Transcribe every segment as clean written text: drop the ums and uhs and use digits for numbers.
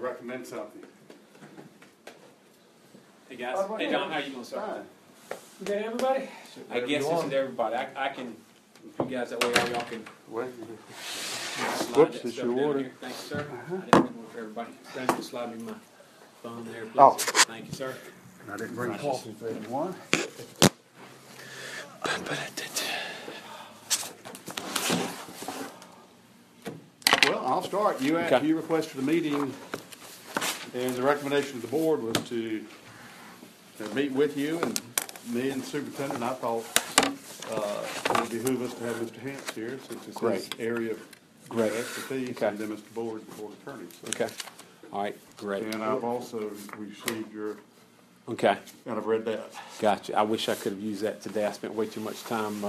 recommend something. Hey guys, hey John, how you gonna start? We got everybody? I guess this is everybody. I can, you guys, that way all y'all can Well, slide whoops, that it's stuff your down order. here. Thank you, sir. I didn't bring one for everybody. Brandon, slide me my phone there, please. Oh. Thank you, sir. I didn't bring coffee for anyone. But I did. Well, I'll start. You requested a meeting, and the recommendation of the board was to meet with you and me and the superintendent. I thought it would behoove us to have Mr. Hance here since it's his area of expertise, and then Mr. Bullard, the board attorney. So. Okay. All right. Great. And I've also received your. Okay. And I've read that. Gotcha. I wish I could have used that today. I spent way too much time.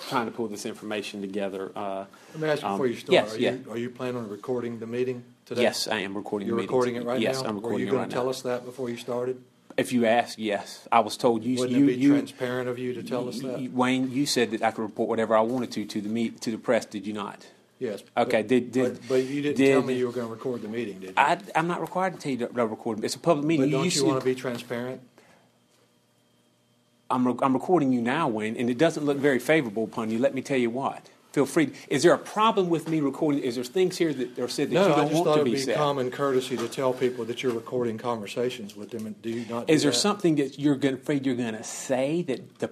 Trying to pull this information together. Let me ask you before you start. Yes, Are you planning on recording the meeting today? Yes, I am recording the meeting. You're recording it right now? Yes, I'm recording it right now. Were you going to tell us that before you started? If you ask, yes. I was told you. Wouldn't it be transparent of you to tell us that? Wayne, you said that I could report whatever I wanted to the press. Did you not? Yes. Okay. But you didn't tell me you were going to record the meeting, did you? I'm not required to tell you that I recorded. It's a public meeting. But don't you want to be transparent? I'm recording you now, Wayne, and it doesn't look very favorable upon you. Let me tell you what. Feel free. Is there a problem with me recording? Is there things here that are said that you don't want to be said? No, I just thought it would be common courtesy to tell people that you're recording conversations with them. And do you not? Is there something that you're afraid you're going to say that No,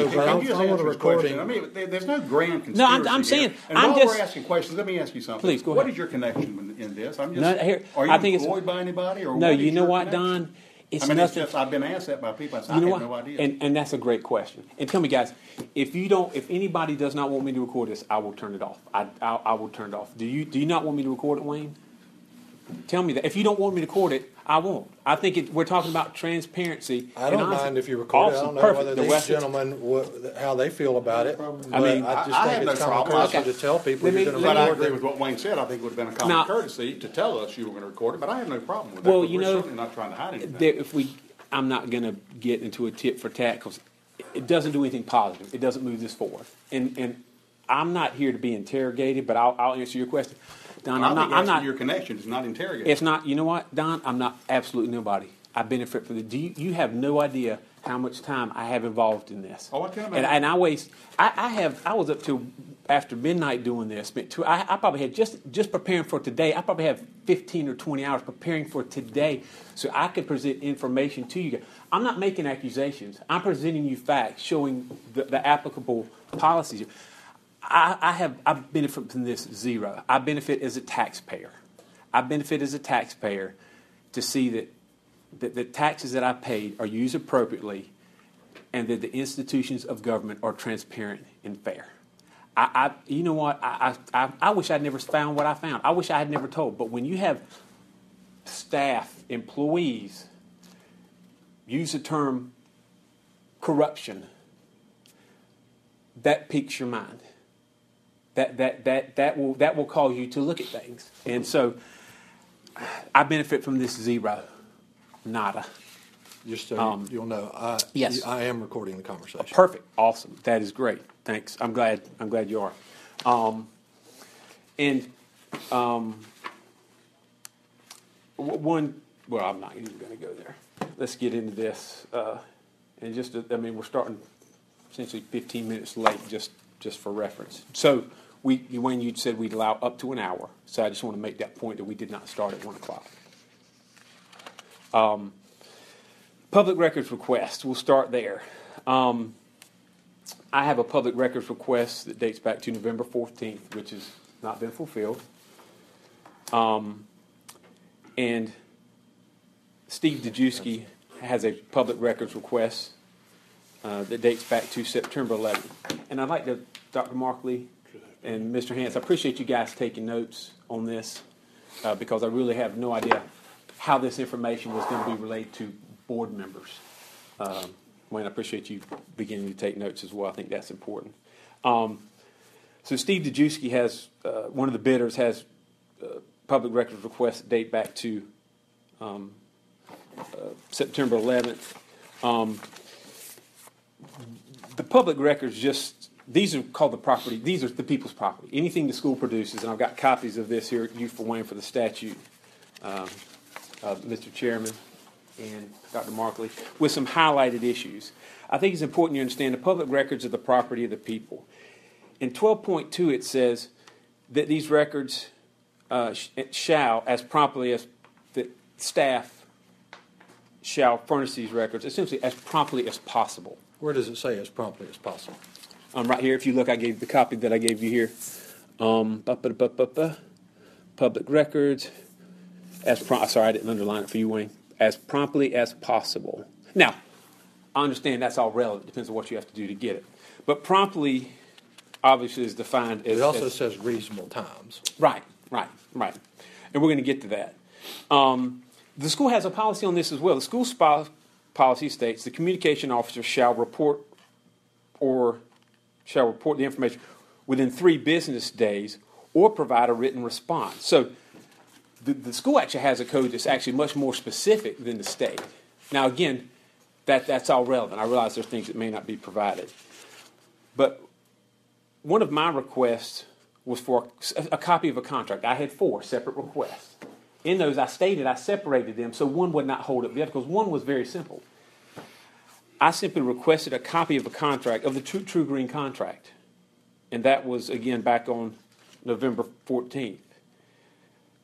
but I want the recording. I mean, there's no grand conspiracy. No, I'm saying. And I'm while just. we're asking questions, let me ask you something. Please go What ahead. is your connection in this? I'm just. No, here, are you I think employed by anybody, or no? what You is know your what, connection? Don? It's I mean, nothing. it's just, I've been asked that by people. I said, You know I have what? no idea. And that's a great question. And tell me, guys, if anybody does not want me to record this, I will turn it off. I will turn it off. Do you not want me to record it, Wayne? Tell me that. If you don't want me to record it, I won't. I think we're talking about transparency. I don't mind if you record it. I don't know whether these gentlemen, how they feel about it. I mean, I just think it's common courtesy to tell people you're going to But I record agree them. with what Wayne said. I think it would have been a common courtesy to tell us you were going to record it, but I have no problem with that. Well, we're certainly not trying to hide anything. I'm not going to get into a tit for tat because it doesn't do anything positive. It doesn't move this forward. And I'm not here to be interrogated, but I'll answer your question. Don, I'm not. Your connection is not interrogated. It's not. You know what, Don? I'm not absolutely nobody. I benefit from it. You have no idea how much time I have involved in this. Oh, I can imagine. And I waste. I was up till after midnight doing this. I probably had just preparing for today. I probably have 15 or 20 hours preparing for today, so I could present information to you guys. I'm not making accusations. I'm presenting you facts, showing the applicable policies. I benefit from this zero. I benefit as a taxpayer. I benefit as a taxpayer to see that the taxes that I paid are used appropriately and that the institutions of government are transparent and fair. You know what? I wish I'd never found what I found. I wish I had never told. But when you have staff, employees, use the term corruption, that piques your mind. That will cause you to look at things. And so I benefit from this zero. Nada. Just so you'll know, yes. I am recording the conversation. Perfect. Awesome. That is great. Thanks. I'm glad you are. Well, I'm not even going to go there. Let's get into this. We're starting essentially 15 minutes late just for reference. So, Wayne, you said we'd allow up to an hour. So I just want to make that point that we did not start at 1 o'clock. Public records request. We'll start there. I have a public records request that dates back to November 14th, which has not been fulfilled. And Steve Dejewski has a public records request that dates back to September 11th. And I'd like to, Dr. Markley and Mr. Hance, I appreciate you guys taking notes on this because I really have no idea how this information was going to be relayed to board members. Wayne, I appreciate you beginning to take notes as well. I think that's important. So Steve Dejewski has, one of the bidders has public records requests that date back to September 11th. The public records just these are called the property. These are the people's property. Anything the school produces, and I've got copies of this here, you for Wayne, for the statute, Mr. Chairman and Dr. Markley, with some highlighted issues. I think it's important you understand the public records are the property of the people. In 12.2, it says that these records shall, as promptly as the staff shall furnish these records, essentially as promptly as possible. Where does it say as promptly as possible? Right here, if you look, I gave the copy that I gave you here. Public records, sorry, I didn't underline it for you, Wayne. As promptly as possible. Now, I understand that's all relative. Depends on what you have to do to get it. But promptly, obviously, is defined as... It also says reasonable times. Right. And we're going to get to that. The school has a policy on this as well. The school's policy states the communication officer shall report the information within 3 business days or provide a written response. So the school actually has a code that's actually much more specific than the state. Now, again, that's all relevant. I realize there's things that may not be provided. But one of my requests was for a copy of a contract. I had 4 separate requests. In those, I separated them so one would not hold up the other, because one was very simple. I simply requested a copy of a contract, of the True Green contract. And that was, again, back on November 14th.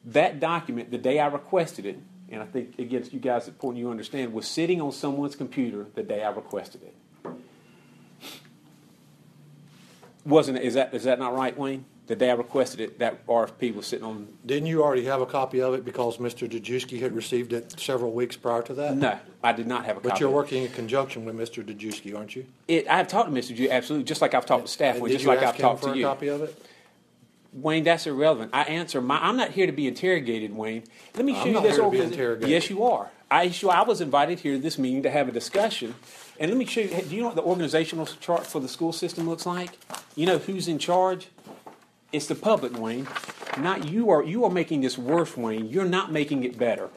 That document, the day I requested it, and I think, again, you guys, it's important you understand, was sitting on someone's computer the day I requested it. Is that not right, Wayne? The day I requested it, that RFP was sitting on... Didn't you already have a copy of it because Mr. Dejewski had received it several weeks prior to that? No, I did not have a copy. But you're working in conjunction with Mr. Dejewski, aren't you? I have talked to Mr. Dejewski, absolutely, just like I've talked to staff, just like I've talked to you. Did you ask him for a copy of it? Wayne, that's irrelevant. I'm not here to be interrogated, Wayne. Let me show you this. I'm not here to be interrogated. Yes, you are. I was invited here to this meeting to have a discussion. And let me show you, do you know what the organizational chart for the school system looks like? You know who's in charge? It's the public, Wayne. Not you are. You are making this worse, Wayne. You're not making it better.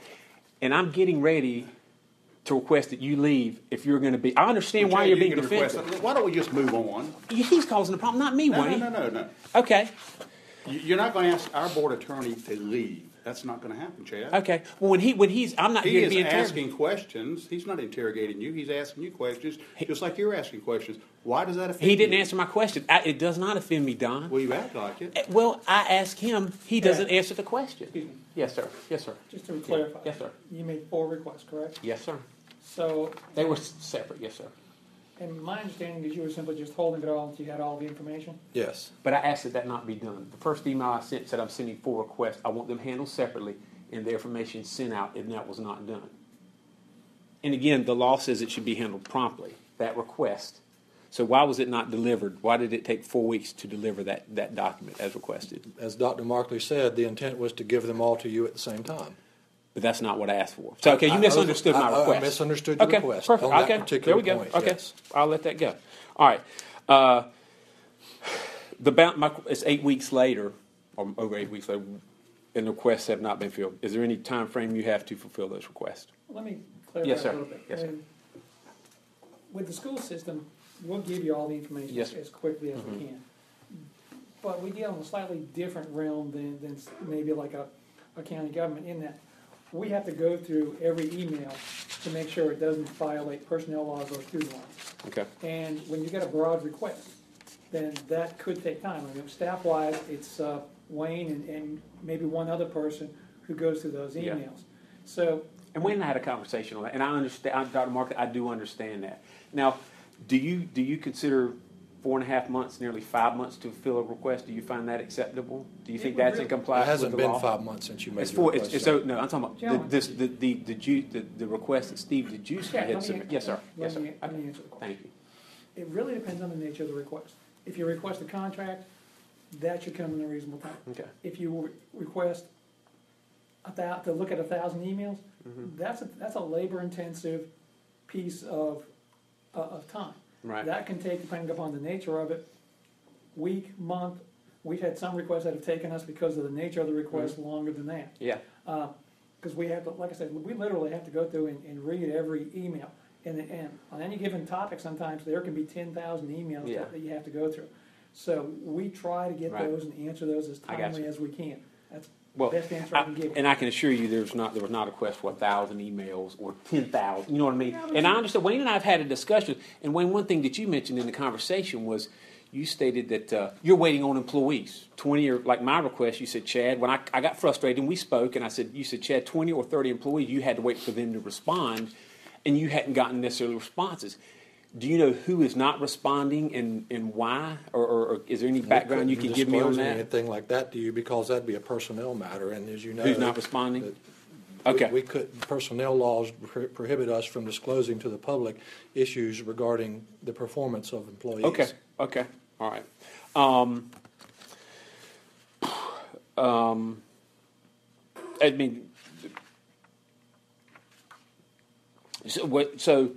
And I'm getting ready to request that you leave if you're going to be. I understand why you're being defensive. Why don't we just move on? He's causing the problem, not me, Wayne. No. Okay. You're not going to ask our board attorney to leave. That's not going to happen, Chad. Okay. Well, I'm not here to be interrogated. He is asking questions. He's not interrogating you. He's asking you questions, just like you're asking questions. Why does that offend you? He didn't answer my question. It does not offend me, Don. Well, you act like it. Well, I asked him. He doesn't answer the question. Excuse me. Yes, sir. Yes, sir. Just to clarify. Yes, sir. You made 4 requests, correct? Yes, sir. So. They were separate. Yes, sir. And my understanding is you were simply just holding it all until you had all the information? Yes. But I asked that not be done. The first email I sent said I'm sending 4 requests. I want them handled separately and the information sent out, and that was not done. And again, the law says it should be handled promptly, that request. So why was it not delivered? Why did it take 4 weeks to deliver that document as requested? As Dr. Markley said, the intent was to give them all to you at the same time. But that's not what I asked for. So, okay, you misunderstood my request. I misunderstood your request. Perfect. On that particular there we go. point, Okay, yes. I'll let that go. All right. It's 8 weeks later, or over 8 weeks later, and the requests have not been filled. Is there any time frame you have to fulfill those requests? Let me clarify Yes, sir. a little bit. Yes, sir. With the school system, we'll give you all the information Yes. as quickly as we can. But we deal in a slightly different realm than maybe like a county government, in that we have to go through every email to make sure it doesn't violate personnel laws or student laws. Okay. And when you get a broad request, then that could take time. I mean, staff-wise, it's Wayne and maybe one other person who goes through those Yeah. emails. So. And Wayne and I had a conversation on that, and I understand, Dr. Mark, I do understand that. Now, do you consider 4.5 months, nearly 5 months to fill a request? Do you find that acceptable? Do you think that's in It compliance with hasn't the law? been 5 months since you made It's your 4. request. No, I'm talking about the request that Steve Dejewski Yeah, had submitted. Yes, sir. Yes, sir. Let me answer the question. Thank you. It really depends on the nature of the request. If you request a contract, that should come in a reasonable time. Okay. If you request to look at 1,000 emails, Mm-hmm. that's a labor-intensive piece of time. Right. That can take, depending upon the nature of it, week, month. We've had some requests that have taken us, because of the nature of the request, longer than that. Yeah. Because we have to, like I said, we literally have to go through and read every email. And on any given topic, sometimes there can be 10,000 emails Yeah. that you have to go through. So we try to get Right. those and answer those as I got timely you. as we can. That's Well, the best answer I can give you. and I can assure you there was not a request for 1,000 emails or 10,000. You know what I mean? Yeah, but And I understand. Wayne and I have had a discussion. And Wayne, one thing that you mentioned in the conversation was you stated that you're waiting on employees. 20 or like my request, you said, Chad. When I got frustrated and we spoke, and I said, you said, Chad, 20 or 30 employees, you had to wait for them to respond, and you hadn't gotten necessarily responses. Do you know who is not responding and why? Or is there any background you can give me on Disclose that? anything like that to you, because that'd be a personnel matter, and as you know. Who's not responding? that Okay. We could, personnel laws prohibit us from disclosing to the public issues regarding the performance of employees. Okay, all right. I mean, so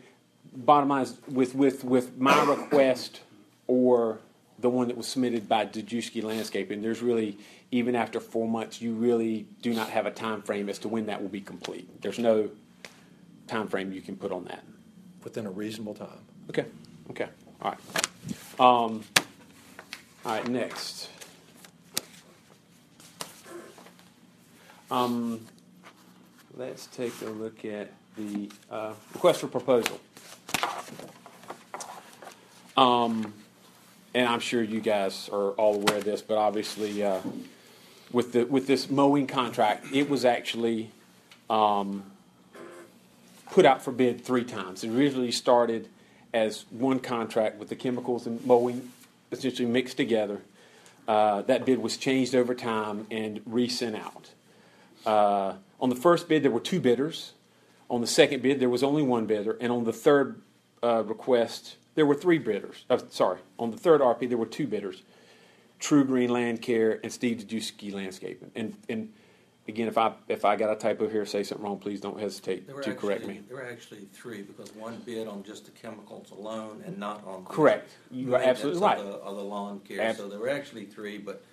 bottom line is, with my request or the one that was submitted by Dejewski Landscaping, there's really, even after 4 months, you really do not have a time frame as to when that will be complete. There's no time frame you can put on that. Within a reasonable time. Okay, all right. All right, next. Let's take a look at the request for proposal. And I'm sure you guys are all aware of this, but obviously with this mowing contract, it was actually put out for bid 3 times. It originally started as one contract with the chemicals and mowing essentially mixed together. That bid was changed over time and resent out. On the first bid, there were 2 bidders. On the second bid, there was only 1 bidder. And on the third request, there were 3 bidders. On the third RP, there were 2 bidders. True Green Land Care and Steve Dejewski Landscaping. And again, if I got a typo here, say something wrong, please don't hesitate to correct me. There were actually 3, because 1 bid on just the chemicals alone and not on. Correct. You are absolutely right. Of the lawn care. So there were actually 3, but.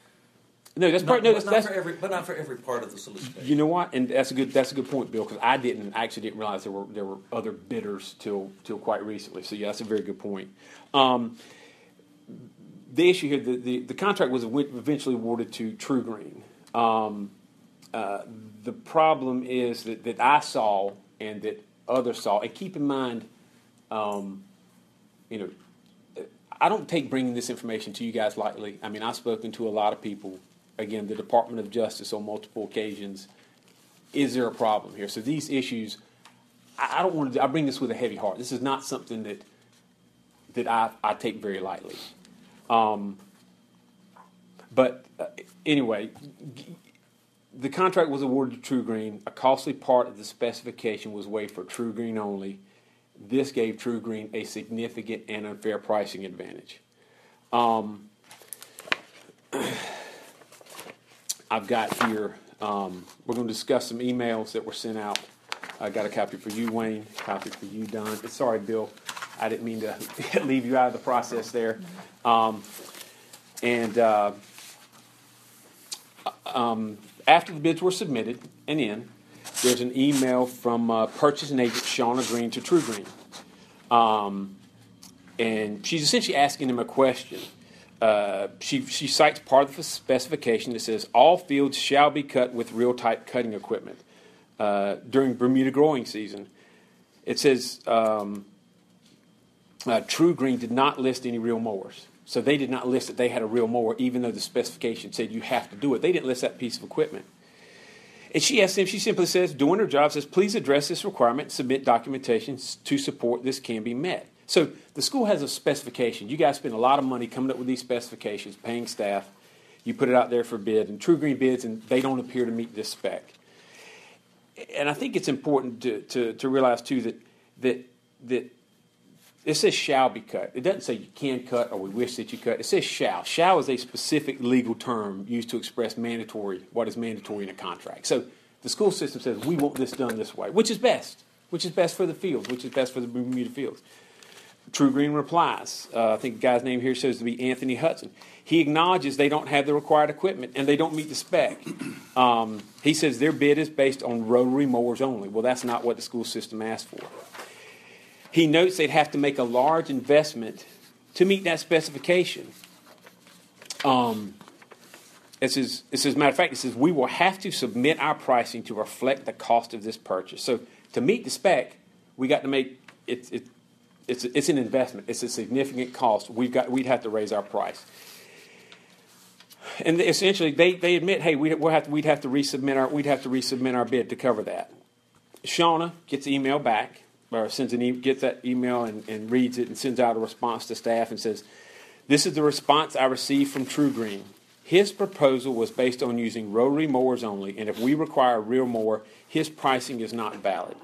No, that's part. No, that's but not for every part of the solicitation. You know what? And that's a good point, Bill, because I actually didn't realize there were other bidders till quite recently. So yeah, that's a very good point. The issue here, the contract was eventually awarded to True Green. The problem is that I saw and that others saw, and keep in mind, I don't take bringing this information to you guys lightly. I mean, I've spoken to a lot of people. Again, the Department of Justice on multiple occasions. Is there a problem here? So these issues, I don't want to. I bring this with a heavy heart. This is not something that I take very lightly. But anyway, the contract was awarded to True Green. A costly part of the specification was waived for True Green only. This gave True Green a significant and unfair pricing advantage. I've got here, we're going to discuss some emails that were sent out. I got a copy for you, Wayne, a copy for you, Don. Sorry, Bill, I didn't mean to leave you out of the process there. After the bids were submitted and in, there's an email from purchasing agent Shauna Green to True Green. And she's essentially asking him a question. She cites part of the specification that says all fields shall be cut with real type cutting equipment during Bermuda growing season. It says True Green did not list any real mowers. So they did not list that they had a real mower, even though the specification said you have to do it. They didn't list that piece of equipment. And she asks him, she simply says, doing her job, says, please address this requirement, submit documentation to support this can be met. So the school has a specification. You guys spend a lot of money coming up with these specifications, paying staff. You put it out there for bid, and True Green bids, and they don't appear to meet this spec. And I think it's important to realize, too, that it says shall be cut. It doesn't say you can cut or we wish that you cut. It says shall. Shall is a specific legal term used to express mandatory, what is mandatory in a contract. So the school system says we want this done this way, which is best for the fields, which is best for the Bermuda fields. True Green replies, I think the guy's name here says to be Anthony Hudson. He acknowledges they don't have the required equipment and they don't meet the spec. He says their bid is based on rotary mowers only. Well, that's not what the school system asked for. He notes they'd have to make a large investment to meet that specification. It says, as a matter of fact, it says, we will have to submit our pricing to reflect the cost of this purchase. So to meet the spec, we got to make it's an investment. It's a significant cost. We'd have to raise our price. And essentially, they admit, hey, we'd have to resubmit our bid to cover that. Shauna gets the email back, or gets that email and reads it and sends out a response to staff and says, this is the response I received from True Green. His proposal was based on using rotary mowers only, and if we require a rear mower, his pricing is not valid.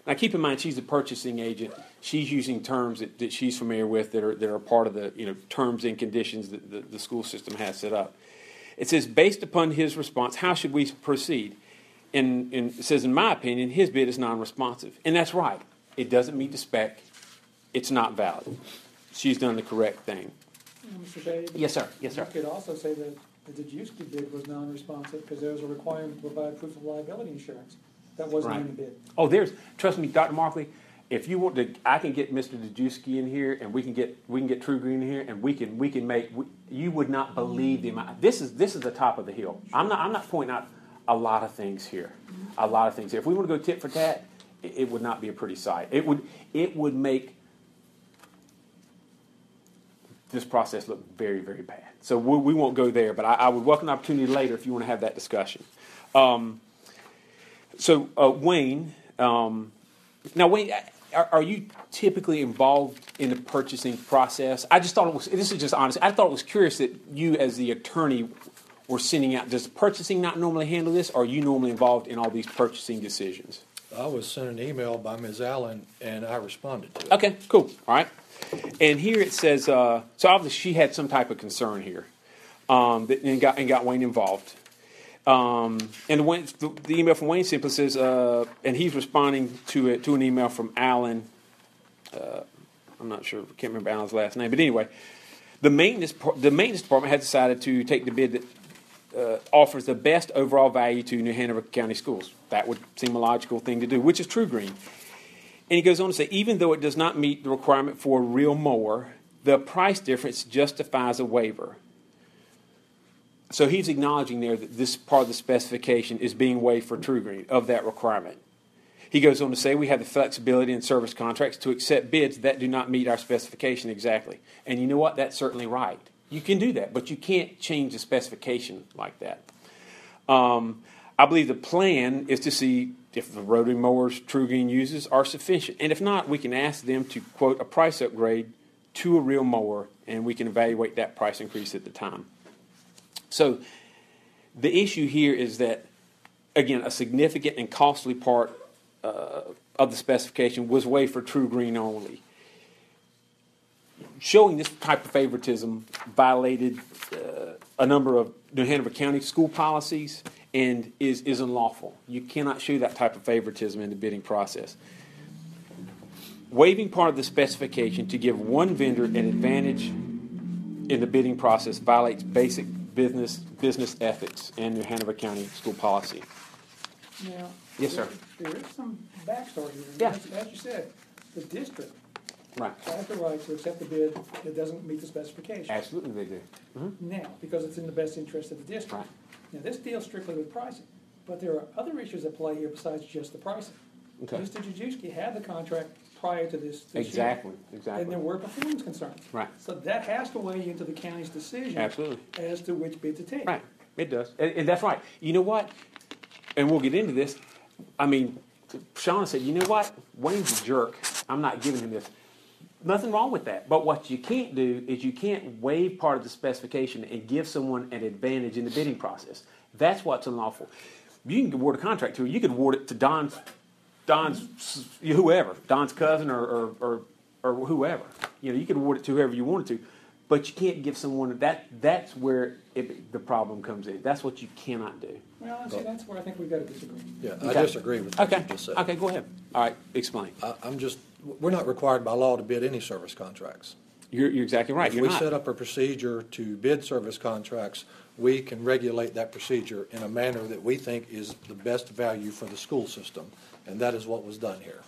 Now, keep in mind, she's a purchasing agent. She's using terms that she's familiar with that are part of the terms and conditions that the school system has set up. It says, based upon his response, how should we proceed? And it says, in my opinion, his bid is non-responsive. And that's right. It doesn't meet the spec. It's not valid. She's done the correct thing. Mr. Babe? Yes, sir. Yes, sir. You could also say that the Dejewski bid was non-responsive because there was a requirement to provide proof of liability insurance. That wasn't in the bid. Oh, trust me, Dr. Markley, if you want to, I can get Mr. Dejewski in here, and we can get True Green in here, and we can make. You would not believe the amount. This is the top of the hill. I'm not pointing out a lot of things here. A lot of things here. If we want to go tit for tat, it would not be a pretty sight. It would make this process look very, very bad. So we won't go there, but I would welcome the opportunity later if you want to have that discussion. So Wayne, now Wayne, are you typically involved in the purchasing process? I just thought it was, this is just honest, I thought it was curious that you as the attorney were sending out, does purchasing not normally handle this, or are you normally involved in all these purchasing decisions? I was sent an email by Ms. Allen, and I responded to it. Okay, cool, all right. And here it says, so obviously she had some type of concern here, and got Wayne involved. And the email from Wayne simply says, and he's responding to an email from Allen. I'm not sure, can't remember Allen's last name, but anyway, the maintenance department has decided to take the bid that offers the best overall value to New Hanover County Schools. That would seem a logical thing to do, which is True Green. And he goes on to say, even though it does not meet the requirement for a real mower, the price difference justifies a waiver. So he's acknowledging there that this part of the specification is being waived for True Green of that requirement. He goes on to say we have the flexibility in service contracts to accept bids that do not meet our specification exactly. And you know what? That's certainly right. You can do that, but you can't change the specification like that. I believe the plan is to see if the rotary mowers True Green uses are sufficient. And if not, we can ask them to quote a price upgrade to a real mower, and we can evaluate that price increase at the time. So the issue here is that, again, a significant and costly part of the specification was waived for True Green only. Showing this type of favoritism violated a number of New Hanover County school policies and is unlawful. You cannot show that type of favoritism in the bidding process. Waiving part of the specification to give one vendor an advantage in the bidding process violates basic business ethics and New Hanover County school policy. Now, Yes, sir. There is some backstory here. Yeah. As you said, the district Right. has the right to accept a bid that doesn't meet the specification. Absolutely they do. Mm-hmm. Now, because it's in the best interest of the district. Right. Now, this deals strictly with pricing, but there are other issues at play here besides just the pricing. Okay. Mr. Jajewski had the contract prior to this year, Exactly. and there were performance concerns. Right. So that has to weigh into the county's decision Absolutely. as to which bid to take. Right. It does. And that's right. You know what? And we'll get into this. I mean, Shauna said, you know what? Wayne's a jerk. I'm not giving him this. Nothing wrong with that. But what you can't do is you can't waive part of the specification and give someone an advantage in the bidding process. That's what's unlawful. You can award a contract to, you could award it to Don's whoever, Don's cousin or whoever. You know, you could award it to whoever you wanted to, but you can't give someone that's where the problem comes in. That's what you cannot do. Well, see, that's where I think we've got to disagree. Yeah, Okay. I disagree with what you just said. Okay, go ahead. All right, explain. We're not required by law to bid any service contracts. You're exactly right. If You're we not. set up a procedure to bid service contracts, we can regulate that procedure in a manner that we think is the best value for the school system, and that is what was done here.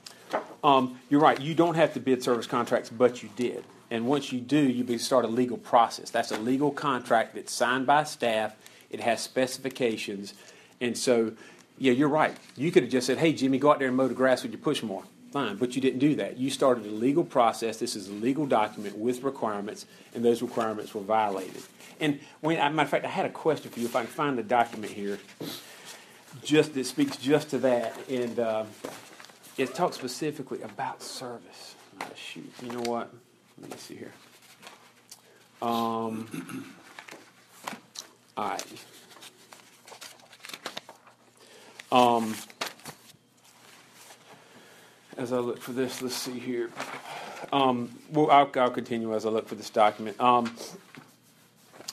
You're right. You don't have to bid service contracts, but you did. And once you do, you start a legal process. That's a legal contract that's signed by staff. It has specifications. And so, yeah, you're right. You could have just said, hey, Jimmy, go out there and mow the grass with your push mower. Fine, but you didn't do that. You started a legal process. This is a legal document with requirements, and those requirements were violated. And matter of fact, I had a question for you. If I can find the document here, that speaks just to that, and it talks specifically about service. Oh, shoot, you know what? Let me see here. All right. As I look for this, let's see here. Well, I'll continue as I look for this document.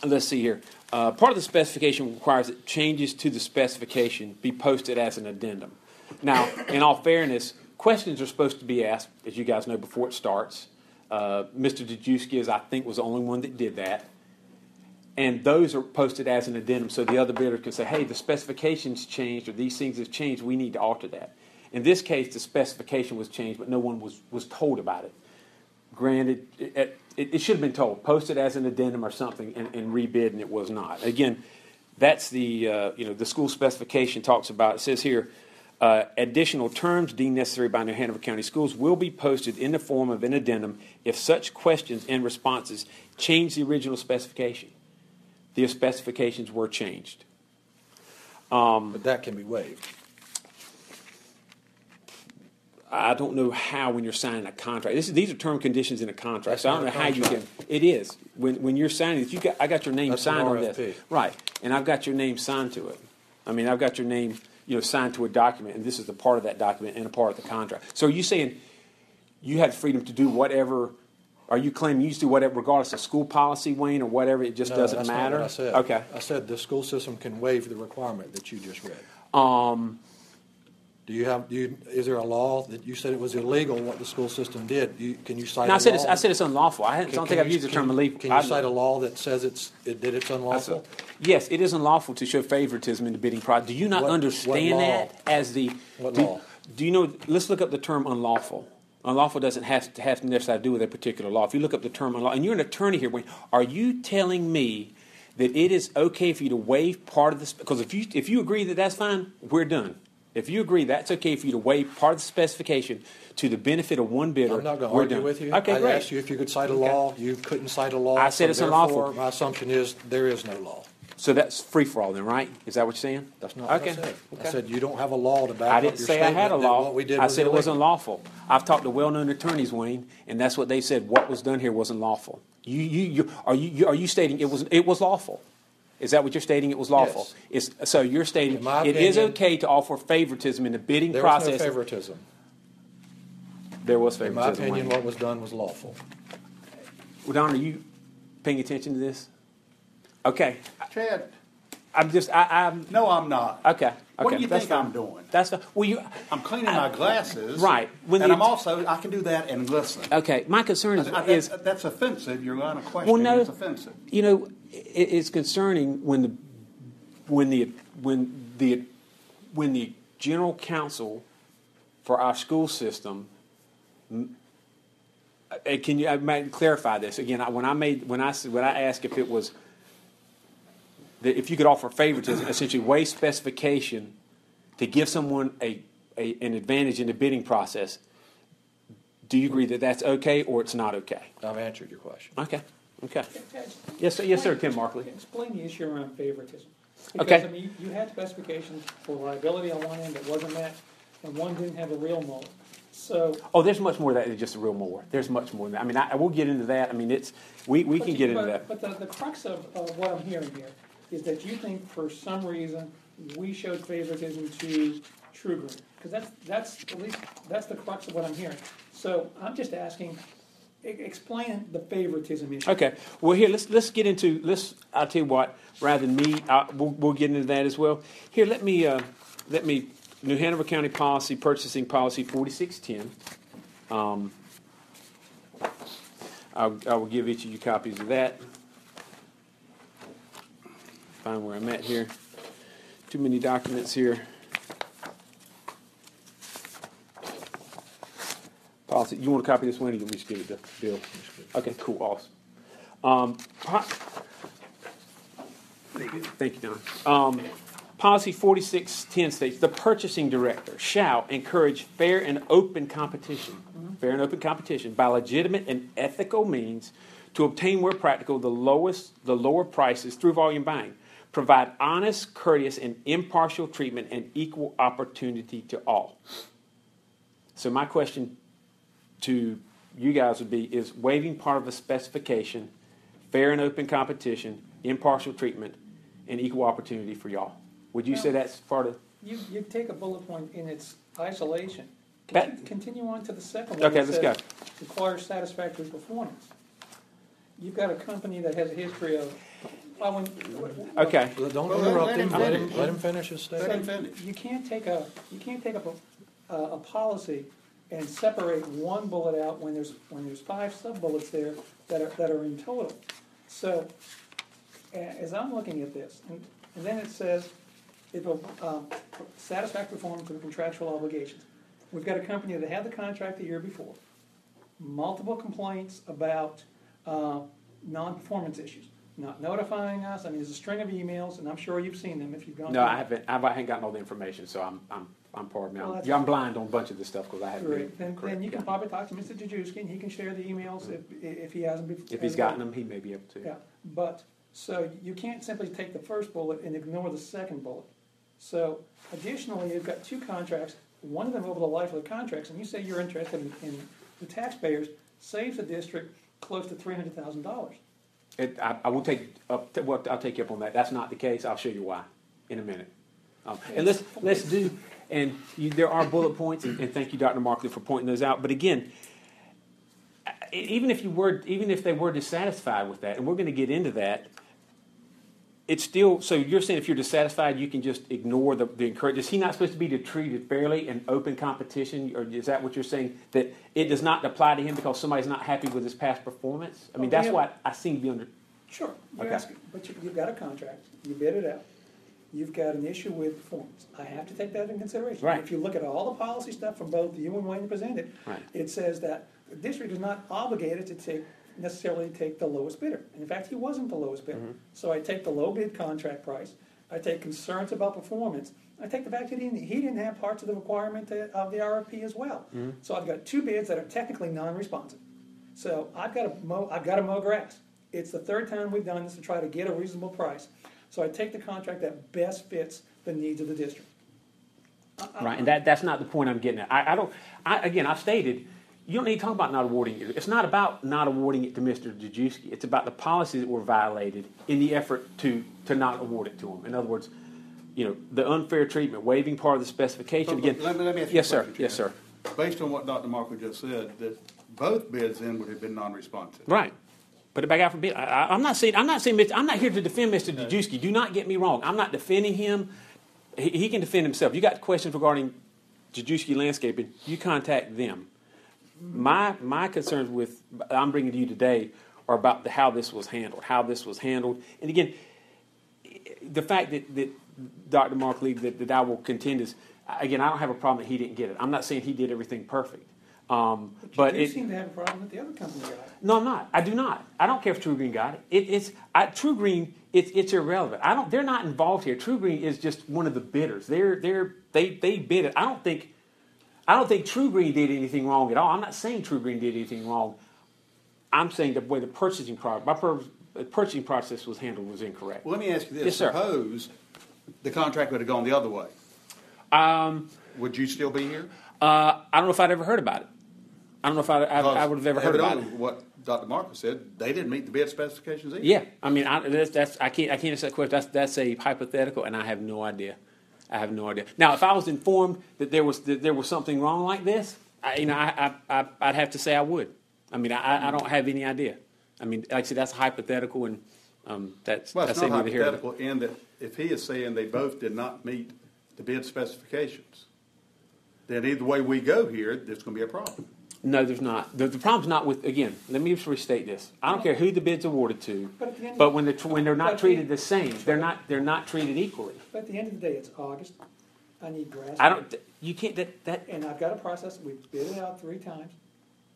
Let's see here. Part of the specification requires that changes to the specification be posted as an addendum. Now, in all fairness, questions are supposed to be asked, as you guys know, before it starts. Mr. Dejewski, I think, was the only one that did that. And those are posted as an addendum, so the other bidder can say, hey, the specifications changed, or these things have changed, we need to alter that. In this case, the specification was changed, but no one was told about it. Granted, it should have been told, posted as an addendum or something, and rebid, and it was not. Again, that's the school specification talks about. It says here, additional terms deemed necessary by New Hanover County Schools will be posted in the form of an addendum if such questions and responses change the original specification. The specifications were changed. But that can be waived. I don't know how when you're signing a contract. These are term conditions in a contract. That's So I don't know not a how you can. contract. It is when you're signing it. I got your name That's signed an on RFP. this, right? And I've got your name signed to it. I mean, I've got your name, signed to a document, and this is the part of that document and a part of the contract. So are you saying you had freedom to do whatever? Are you claiming you used to do whatever, regardless of school policy, Wayne, or whatever? It just doesn't that's matter. Not what I said. Okay. I said the school system can waive the requirement that you just read. Is there a law that you said it was illegal what the school system did? Can you cite? No, a I law? said it's unlawful. I don't think I've used the term illegal. Can you cite a law that says it's unlawful? Yes, it is unlawful to show favoritism in the bidding process. Do you not understand what law? that as the? What law? Do you know? Let's look up the term unlawful. Unlawful doesn't have to necessarily do with a particular law. If you look up the term unlawful, and you're an attorney here, Wayne, are you telling me that it is okay for you to waive part of this? Because if you agree that that's fine, we're done. If you agree that's okay for you to waive part of the specification to the benefit of one bidder, I'm not going to we're argue done. with you. Okay, I great. asked you if you could cite a law. You couldn't cite a law. I said it's unlawful. Therefore, my assumption is there is no law. So that's free for all then, right? Is that what you're saying? That's not what I said. I said you don't have a law to back I up your didn't say I statement had a that law. what we did I was said it was illegal. unlawful. I've talked to well-known attorneys, Wayne, and that's what they said. What was done here was unlawful. Are you stating it was lawful? Is that what you're stating? It was lawful. Yes. So you're stating In my it is opinion, okay to offer favoritism in the bidding There process. was no favoritism. There was In favoritism. my opinion, Wayne. what was done was lawful. Well, Don, are you paying attention to this? Okay. Chad, I'm no, I'm not. okay. What do okay, you that's think fine. I'm doing? That's fine. Well, I'm cleaning my glasses. Right. When And the- I can do that and listen. Okay. My concern is That's offensive. Your line of questioning Well, no, is offensive. it's concerning when the General Counsel for our school system. Can you? I might clarify this again. When I asked if it was if you could offer favoritism, essentially waive specification to give someone an advantage in the bidding process. Do you agree that that's okay or it's not okay? I've answered your question. Okay. Yes, sir, Tim Markley. Explain the issue around favoritism. Okay. Because, I mean, you had specifications for liability on one end that wasn't met, and one didn't have a real mower. So. Oh, there's much more to that than just a real mower. There's much more than that. I mean, I will get into that. I mean, we can get into that. But the crux of what I'm hearing here is that you think for some reason we showed favoritism to True Green. Because that's the crux of what I'm hearing. So I'm just asking, explain the favoritism issue. Okay. Well, here let's get into I'll tell you what. Rather than me, we'll get into that as well. Here, let me New Hanover County Policy Purchasing Policy 4610. I will give each of you copies of that. Find where I'm at here. Too many documents here. policy. You want a copy of this one, or you want me to give it to Bill? Okay, cool, awesome. Thank you, Don. Policy 4610 states, the purchasing director shall encourage fair and open competition, by legitimate and ethical means to obtain where practical the lower prices through volume buying, provide honest, courteous, and impartial treatment and equal opportunity to all. So my question to you guys would be, is waiving part of the specification fair and open competition, impartial treatment, and equal opportunity for y'all? Would you say that's part of? You take a bullet point in its isolation. Continue on to the second one. Okay, let's go. Requires satisfactory performance. You've got a company that has a history of. Okay. Well, don't interrupt him. Let him finish his statement. You can't take a policy and separate one bullet out when there's 5 sub bullets there that are in total. So as I'm looking at this, and then it says it will satisfactory performance of the contractual obligations. We've got a company that had the contract the year before, multiple complaints about non-performance issues, not notifying us. I mean, there's a string of emails, and I'm sure you've seen them if you've gone. No, I haven't. I haven't gotten all the information, so I'm pardon me. I'm blind on a bunch of this stuff because I haven't. Great. Then you can probably talk to Mr. Dejewski, and he can share the emails if he hasn't. If he's gotten them, he may be able to. Yeah, but so you can't simply take the first bullet and ignore the second bullet. So additionally, you've got 2 contracts, one of them over the life of the contracts, and you say you're interested in the taxpayers, saves the district close to $300,000. I will take up. Well, I'll take you up on that. That's not the case. I'll show you why in a minute. And let's do. And there are bullet points, and thank you, Dr. Markley, for pointing those out. But again, even if they were dissatisfied with that, and we're going to get into that, it's still. So you're saying if you're dissatisfied, you can just ignore the encourage. Is he not supposed to be treated fairly in open competition, or is that what you're saying, that it does not apply to him because somebody's not happy with his past performance? I mean, that's what I seem to be under. Sure. Okay. But you've got a contract. You bid it out. You've got an issue with performance. I have to take that into consideration. Right. If you look at all the policy stuff from both you and Wayne presented, right, it says that the district is not obligated to necessarily take the lowest bidder. And in fact, he wasn't the lowest bidder. Mm-hmm. So I take the low bid contract price. I take concerns about performance. I take the fact that he didn't have parts of the requirement of the RFP as well. Mm-hmm. So I've got 2 bids that are technically non-responsive. So I've got to mow grass. It's the 3rd time we've done this to try to get a reasonable price. So I take the contract that best fits the needs of the district. Right, and that's not the point I'm getting at. Again, I've stated, you don't need to talk about not awarding it. It's not about not awarding it to Mr. Dejewski. It's about the policies that were violated in the effort to not award it to him. In other words, the unfair treatment, waiving part of the specification. Again, let me ask you yes, a sir. question, Yes, sir. Based on what Dr. Markle just said, that both bids then would have been non-responsive. Right. Put it back out for bid. I'm not here to defend Mr. Dejewski. Do not get me wrong. I'm not defending him. He can defend himself. You got questions regarding Dejewski Landscaping, you contact them. My concerns I'm bringing to you today are about how this was handled. And again, the fact that Dr. Markley, that I will contend is, again, I don't have a problem that he didn't get it. I'm not saying he did everything perfect. But you seem to have a problem with the other company got it. No, I'm not. I do not. I don't care if True Green got it. True Green. It's irrelevant. They're not involved here. True Green is just one of the bidders. They bid it. I don't think True Green did anything wrong at all. I'm not saying True Green did anything wrong. I'm saying the way the purchasing process was handled was incorrect. Well, let me ask you this. Yes, sir. Suppose the contract would have gone the other way. Would you still be here? I don't know if I'd ever heard about it. I don't know if I would have ever heard about it. What Dr. Marcus said, they didn't meet the bid specifications either. Yeah, I mean, I can't answer that question. That's a hypothetical, and I have no idea. Now, if I was informed that there was something wrong like this, I'd have to say I would. I mean, I don't have any idea. I mean, like I said, that's hypothetical, and it's not hypothetical in that if he is saying they both did not meet the bid specifications, then either way we go here, there's going to be a problem. No, there's not. The problem's not with. Again, let me just restate this. I don't care who the bid's awarded to, but when they're not treated the same, they're not treated equally. But at the end of the day, it's August. I need grass. You can't. That. And I've got a process. We've bid it out 3 times.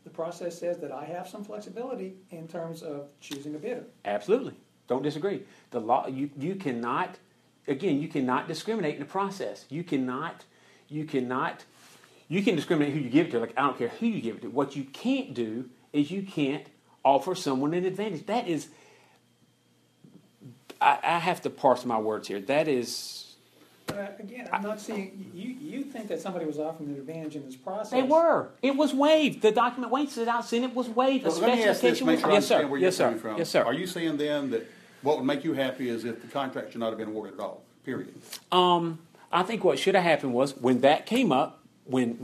the process says that I have some flexibility in terms of choosing a bidder. Absolutely. Don't disagree. The law, you cannot, again, you cannot discriminate in the process. You can discriminate who you give it to. Like, I don't care who you give it to. What you can't do is you can't offer someone an advantage. That is, I have to parse my words here. That is. Again, I'm not seeing, you think that somebody was offering an advantage in this process. They were. It was waived. The document Wayne said out, saying it was waived. Well, let me ask this, make sure I Yes, sir. understand where you're Yes, sir. coming from. Yes, sir. Are you saying then that what would make you happy is if the contract should not have been awarded at all, period? I think what should have happened was when that came up, when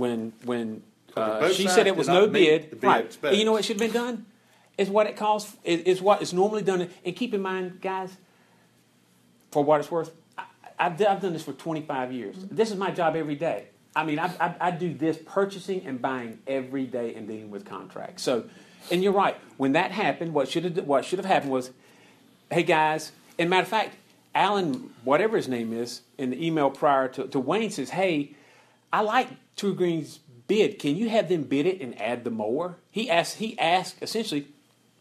both she sides said it did was not no meet bid, the bid right? specs. You know what should have been done? Is what it calls is what is normally done. And keep in mind, guys, for what it's worth, I've done this for 25 years. This is my job every day. I mean, I do this purchasing and buying every day and dealing with contracts. So, and you're right. When that happened, what should have happened was, hey guys. And matter of fact, Alan, whatever his name is, in the email prior to Wayne says, hey, I like True Green's bid. Can you have them bid it and add the mower? He asked essentially,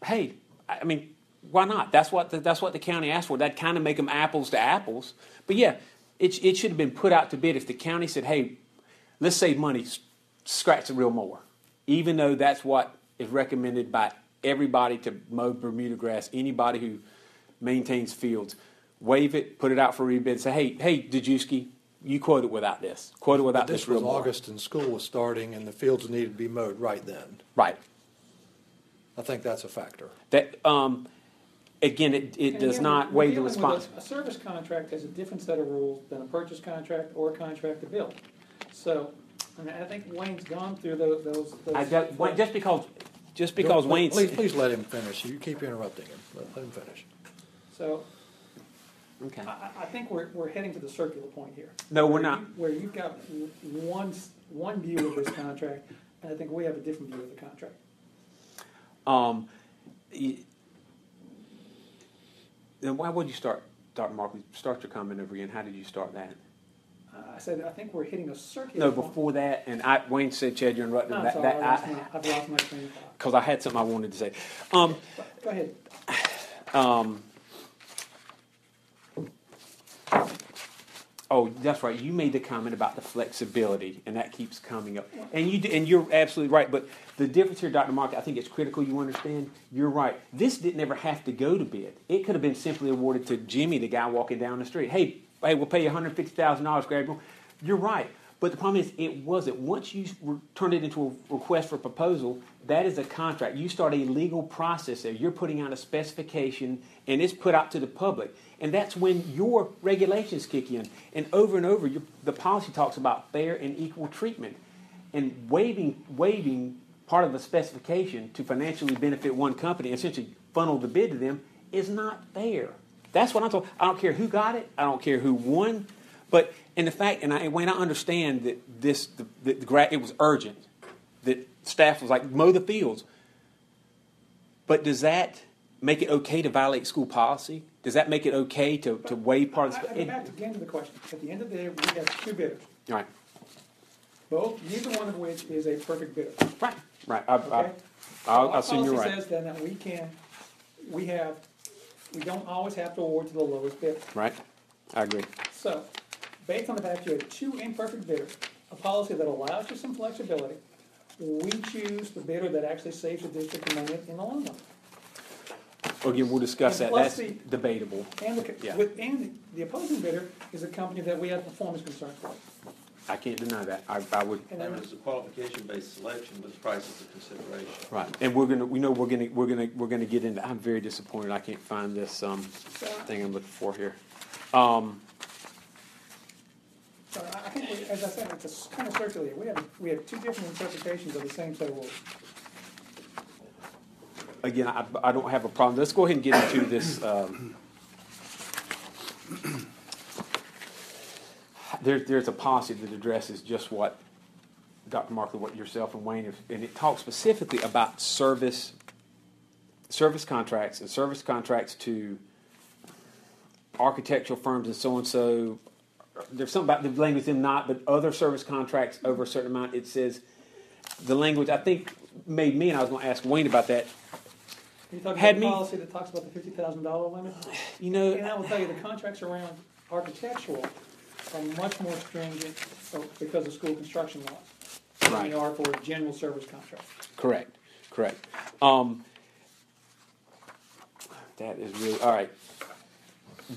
hey, I mean, why not? That's what the county asked for. That'd kind of make them apples to apples. But yeah, it should have been put out to bid if the county said, hey, let's save money, scratch the real mower. Even though that's what is recommended by everybody to mow Bermuda grass, anybody who maintains fields. Waive it, put it out for rebid, say, hey, Dejewski, you quote it without this. Quote it without this real was mower. August and school was starting and the fields needed to be mowed right then. Right. I think that's a factor. That again, it And does again, not we're waive the dealing with response. A service contract has a different set of rules than a purchase contract or a contract to build. So, I mean, I think Wayne's gone through those. Just because Wayne. Please let him finish. You keep interrupting him. Let him finish. So, Okay. I think we're heading to the circular point here. No, we're not. Where you've got one view of this contract, and I think we have a different view of the contract. Then why would you start, Dr. Markley? Start your comment over again. How did you start that? I said I think we're hitting a circular No, point. before that, and Wayne said, Chad, you're interrupting. No, sorry, I've lost my train of thought. Because I had something I wanted to say. Go ahead. Oh, that's right. You made the comment about the flexibility, and that keeps coming up. And you're absolutely right. But the difference here, Dr. Mark, I think it's critical you understand. You're right. This didn't ever have to go to bid. It could have been simply awarded to Jimmy, the guy walking down the street. Hey, we'll pay you $150,000, Gabriel. You're right. But the problem is, it wasn't. Once you turn it into a request for proposal, that is a contract. You start a legal process there. You're putting out a specification, and it's put out to the public. And that's when your regulations kick in. And over, the policy talks about fair and equal treatment. And waiving part of the specification to financially benefit one company, essentially funnel the bid to them, is not fair. That's what I'm talking. I don't care who got it. I don't care who won. But in the fact, when I understand that it was urgent, that staff was like, mow the fields. But does that make it okay to violate school policy? Does that make it okay to waive part of the? I go back again to the question. At the end of the day, we have two bidders. Right. Neither one of which is a perfect bidder. Right. Okay? I'll assume you're right. Our policy says then that we don't always have to award to the lowest bidder. Right. I agree. So, based on the fact you have two imperfect bidders, a policy that allows you some flexibility, we choose the bidder that actually saves the district the money in the long run. Again, we'll discuss And that. plus That's debatable. And Yeah. the opposing bidder is a company that we have performance concerns with. I can't deny that. I would. And There then, is a qualification-based selection, but price is a consideration. Right. And we're gonna get into. I'm very disappointed. I can't find this thing I'm looking for here. so I think, as I said, it's a kind of circular. We have two different interpretations of the same set of rules. Again, I don't have a problem. Let's go ahead and get into this. There's a policy that addresses just what Dr. Markley, what yourself and Wayne, and it talks specifically about service contracts and service contracts to architectural firms and so and so. There's something about the language them not, but other service contracts over a certain amount. It says the language. I think made me, and I was going to ask Wayne about that. You talking Had about the me- policy that talks about the $50,000 limit? You know, And I will tell you, the contracts around architectural are much more stringent because of school construction laws than Right. they are for general service contracts. correct. That is really all right.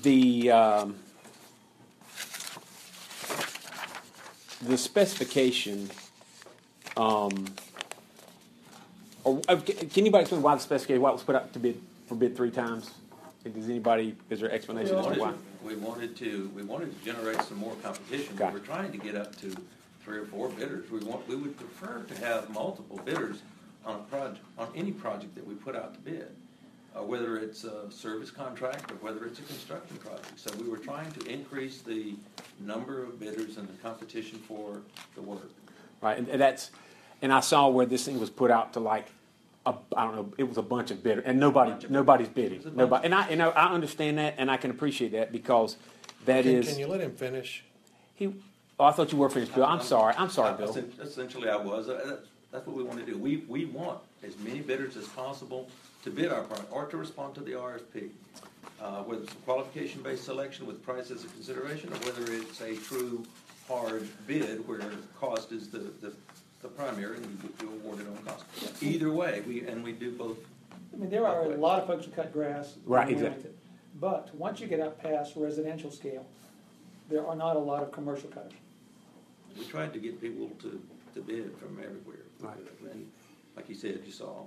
The specification. Can anybody explain why the specification, why it was put out to bid for bid 3 times? Does anybody? Is there explanation as to why? We wanted to generate some more competition. Okay. We were trying to get up to 3 or 4 bidders. We would prefer to have multiple bidders on any project that we put out to bid, whether it's a service contract or whether it's a construction project. So we were trying to increase the number of bidders and the competition for the work. Right, and I saw where this thing was put out to like, I don't know, it was a bunch of bidders, and nobody's bidding. Nobody, and I understand that, and I can appreciate that because that is. Can you let him finish? I thought you were finished, Bill. I'm sorry, Bill. Essentially, I was. That's what we want to do. We want as many bidders as possible to bid our product or to respond to the RFP. Whether it's a qualification-based selection with price as a consideration, or whether it's a true hard bid where cost is the primary and you award it on cost. Either way, we do both. I mean, there are a lot of folks who cut grass. Right, in exactly. Wilmington. But once you get up past residential scale, there are not a lot of commercial cutters. We tried to get people to bid from everywhere. Right. And like you said, you saw.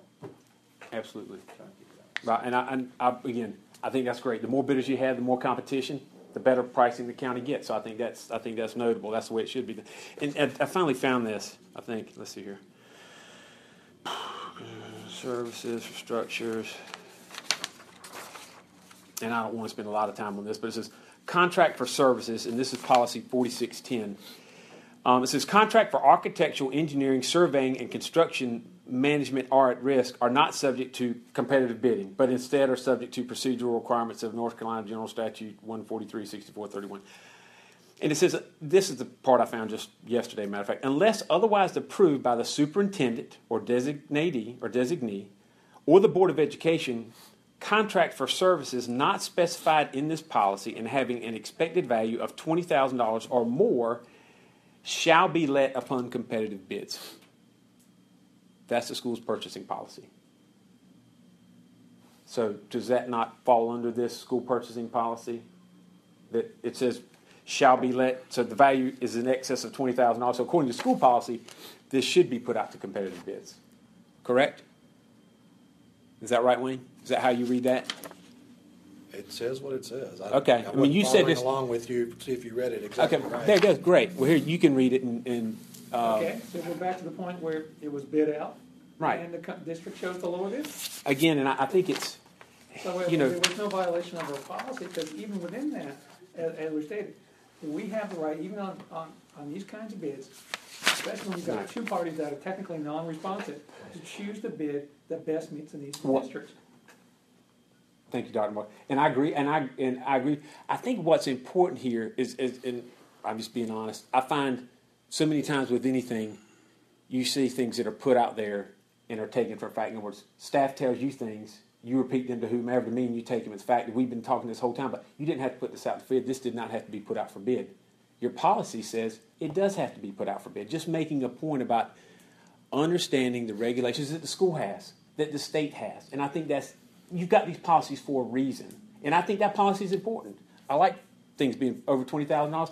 Absolutely. Trying to get it out. Right, and I think that's great. The more bidders you have, the more competition, the better pricing the county gets. So I think that's notable. That's the way it should be. And I finally found this. I think. Let's see here. Services for structures. And I don't want to spend a lot of time on this, but it says contract for services, and this is policy 4610. It says contract for architectural, engineering, surveying, and construction management are at risk are not subject to competitive bidding, but instead are subject to procedural requirements of North Carolina General Statute 143-6431. And it says, this is the part I found just yesterday, matter of fact, unless otherwise approved by the superintendent or designee or the Board of Education, contract for services not specified in this policy and having an expected value of $20,000 or more shall be let upon competitive bids. That's the school's purchasing policy. So does that not fall under this school purchasing policy? That it says shall be let, so the value is in excess of $20,000. So according to school policy, this should be put out to competitive bids. Correct? Is that right, Wayne? Is that how you read that? It says what it says. Okay. I mean, you said this along with you, see if you read it exactly Okay, right. there it goes. Great. Well, here you can read it and Okay, so we're back to the point where it was bid out. Right. And the district chose to lower it. again, and I think it's, So you know, there was no violation of our policy, because even within that, as we stated, we have the right, even on these kinds of bids, especially when you've got two parties that are technically non-responsive, to choose the bid that best meets the needs of the Well, district. thank you, Dr. Moore. And I agree. And I agree. I think what's important here is, and I'm just being honest. I find so many times with anything, you see things that are put out there and are taken for fact. In other words, staff tells you things, you repeat them to whomever, to me, and you take them as fact. We've been talking this whole time, but you didn't have to put this out for bid. This did not have to be put out for bid. Your policy says it does have to be put out for bid. Just making a point about understanding the regulations that the school has, that the state has. And I think you've got these policies for a reason. And I think that policy is important. I like things being over $20,000.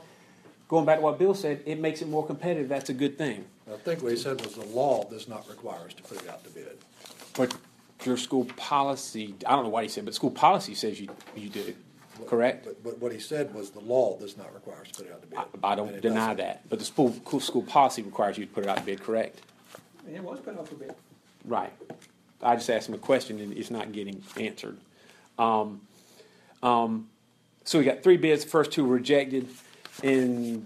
Going back to what Bill said, it makes it more competitive. That's a good thing. I think what he said was the law does not require us to put it out to bid. But your school policy, I don't know what he said, but school policy says you do it, correct? But what he said was the law does not require us to put it out to bid. I And don't it deny doesn't. that. But the school policy requires you to put it out to bid, correct? And it was put out for bid. Right. I just asked him a question and it's not getting answered. So we got 3 bids. The first 2 were rejected. And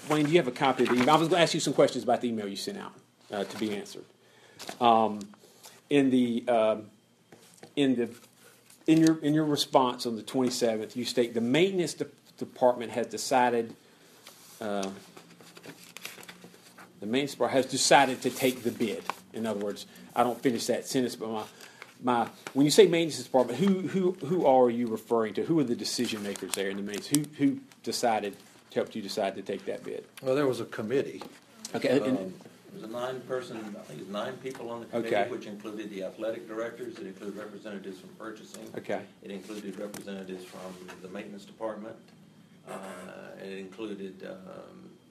Wayne, do you have a copy of the email? I was going to ask you some questions about the email you sent out to be answered. In your response on the 27th, you state the maintenance department has decided. The maintenance department has decided to take the bid. In other words, I don't finish that sentence, but when you say maintenance department, who are you referring to? Who are the decision makers there in the maintenance? Who helped you decide to take that bid? Well, there was a committee. Okay. It was a 9-person, I think it was 9 people on the committee, Okay. which included the athletic directors, it included representatives from purchasing. Okay. It included representatives from the maintenance department. It included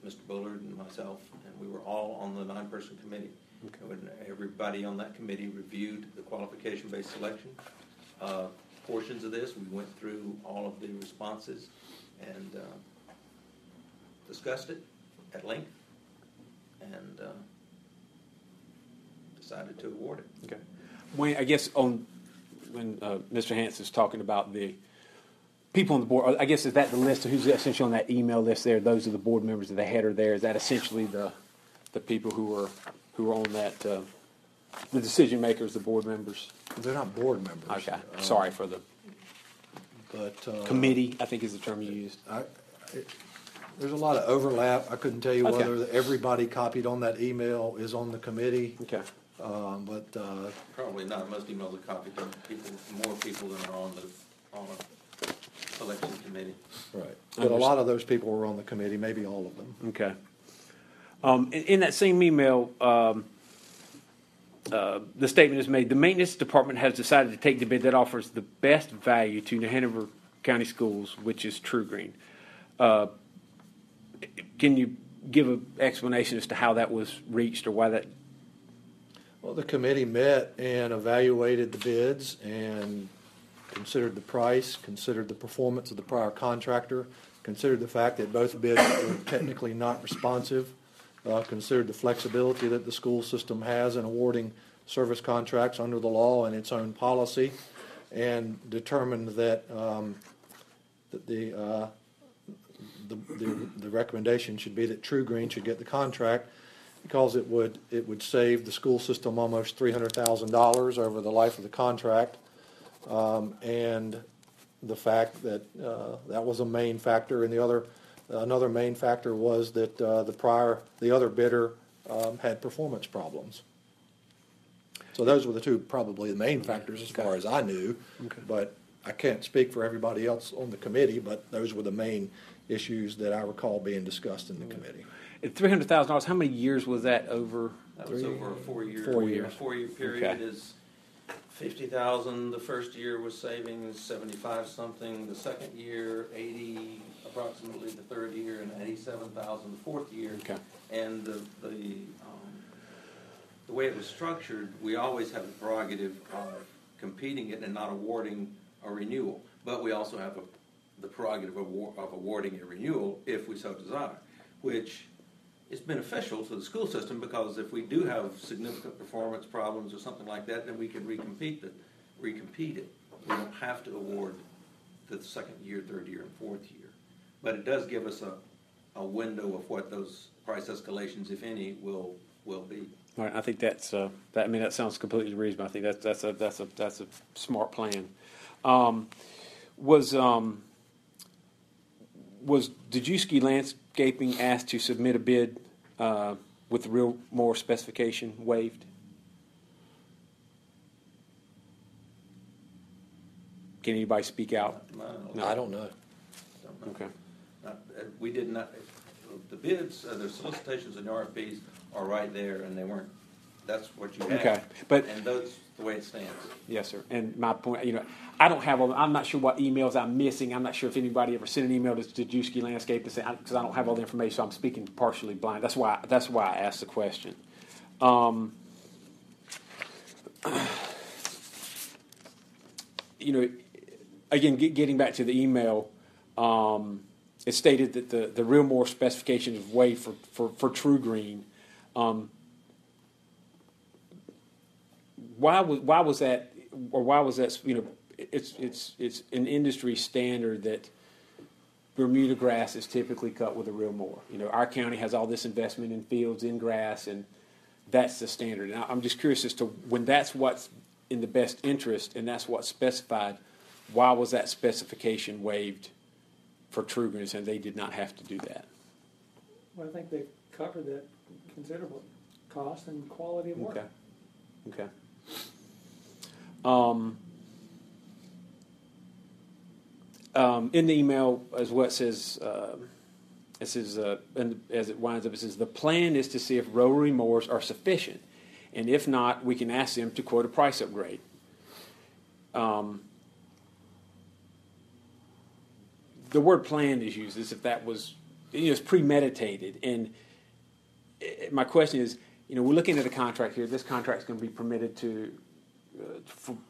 Mr. Bullard and myself, and we were all on the 9-person committee. Okay. When everybody on that committee reviewed the qualification-based selection portions of this, we went through all of the responses and discussed it at length and decided to award it. Okay. When I guess when Mr. Hanson's talking about the people on the board, I guess is that the list of who's essentially on that email list there? Those are the board members that the header there. Is that essentially the people who are on that the decision makers, the board members? They're not board members. Okay. Sorry for the committee, I think is the term you used. There's a lot of overlap. I couldn't tell you whether everybody copied on that email is on the committee. Okay. But Probably not. Most emails are copied to more people than are on a selection committee. right. But a lot of those people were on the committee, maybe all of them. Okay. In that same email, the statement is made, the maintenance department has decided to take the bid that offers the best value to the Hanover County Schools, which is True Green. Can you give an explanation as to how that was reached or why that? Well, the committee met and evaluated the bids and considered the price, considered the performance of the prior contractor, considered the fact that both bids were technically not responsive, considered the flexibility that the school system has in awarding service contracts under the law and its own policy, and determined that the recommendation should be that True Green should get the contract because it would save the school system almost $300,000 over the life of the contract, and the fact that that was a main factor, and another main factor was that the other bidder had performance problems. So those were the two probably the main factors as far as I knew, but I can't speak for everybody else on the committee, but those were the main issues that I recall being discussed in the committee. At $300,000, how many years was that over? That was over a 4-year. 4 years. A 4-year period is $50,000. The first year was savings 75 something. The second year 80 approximately. The third year and 87,000. The fourth year. Okay. And the way it was structured, we always have the prerogative of competing it and not awarding a renewal. But we also have the prerogative of awarding a renewal if we so desire, which is beneficial to the school system because if we do have significant performance problems or something like that, then we can recompete it. We don't have to award the second year, third year, and fourth year. But it does give us a window of what those price escalations, if any, will be. All right, I think that's that sounds completely reasonable. I think that's a smart plan. Was Dejewski Landscaping asked to submit a bid with the real more specification waived? Can anybody speak out? No. I don't know. Okay. We did not. The bids, the solicitations, and the RFPs are right there, and they weren't. That's what you have. Okay, and that's the way it stands. Yes, sir. And my point, I don't have. I'm not sure what emails I'm missing. I'm not sure if anybody ever sent an email to Dejewski Landscape to say because I don't have all the information. So I'm speaking partially blind. That's why I asked the question. Again, getting back to the email, it stated that the real more specification is waived for True Green. Why was that? Or why was that? It's an industry standard that Bermuda grass is typically cut with a real mower. Our county has all this investment in fields, in grass, and that's the standard. And I'm just curious as to when that's what's in the best interest and that's what's specified, why was that specification waived for True Green and they did not have to do that? Well, I think they covered that considerably, cost and quality of work. Okay. In the email, as what it says, and as it winds up, it says, the plan is to see if rotary mowers are sufficient, and if not, we can ask them to quote a price upgrade. The word plan is used as if that was, it's premeditated. And my question is, we're looking at a contract here. This contract is going to be permitted to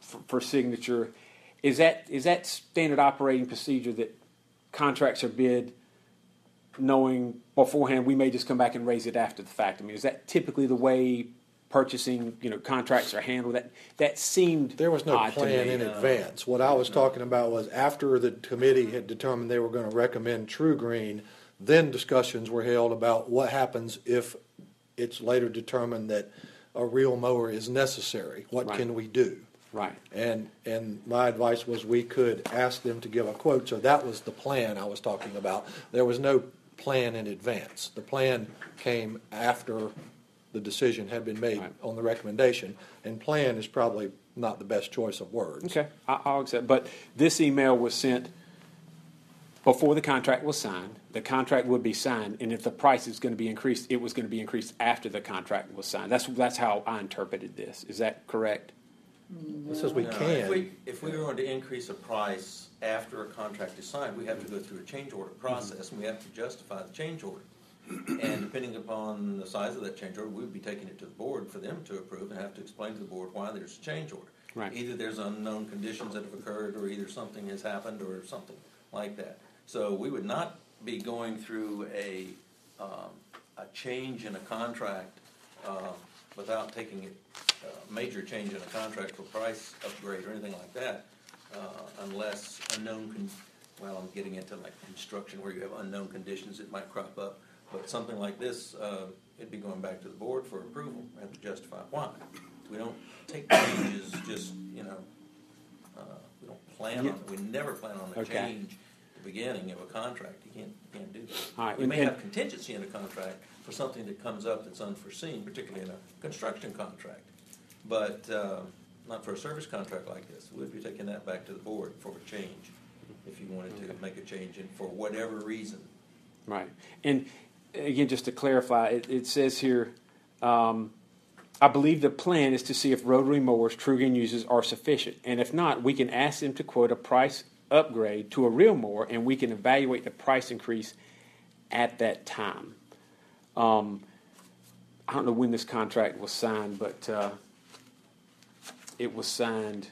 for signature. Is that standard operating procedure that contracts are bid knowing beforehand we may just come back and raise it after the fact? I mean, is that typically the way purchasing, contracts are handled? That seemed There was no odd to plan me. in advance. What I was talking about was after the committee had determined they were going to recommend True Green, then discussions were held about what happens if it's later determined that a real mower is necessary. What Right. can we do? Right. And my advice was we could ask them to give a quote. So that was the plan I was talking about. There was no plan in advance. The plan came after the decision had been made Right. on the recommendation. And plan is probably not the best choice of words. Okay, I'll accept. But this email was sent before the contract was signed. The contract would be signed, and if the price is going to be increased, it was going to be increased after the contract was signed. That's how I interpreted this. Is that correct? This says we No, can. If we were going to increase a price after a contract is signed, we have to go through a change order process, and we have to justify the change order. And depending upon the size of that change order, we would be taking it to the board for them to approve and have to explain to the board why there's a change order. Right. Either there's unknown conditions that have occurred, or either something has happened, or something like that. So we would not be going through a change in a contract without taking a major change in a contract for price upgrade or anything like that, unless well, I'm getting into like construction where you have unknown conditions that might crop up. But something like this, it'd be going back to the board for approval. We have to justify why. We don't take changes just, we don't plan on it. We never plan on a Okay. change at the beginning of a contract. You can't do that. All right, You may and- have contingency in a contract for something that comes up that's unforeseen, particularly in a construction contract. But not for a service contract like this. We'd be taking that back to the board for a change, if you wanted to make a change in for whatever reason. Right. And again, just to clarify, it says here, I believe the plan is to see if rotary mowers True Green uses are sufficient. And if not, we can ask them to quote a price upgrade to a real mower, and we can evaluate the price increase at that time. I don't know when this contract was signed, but it was signed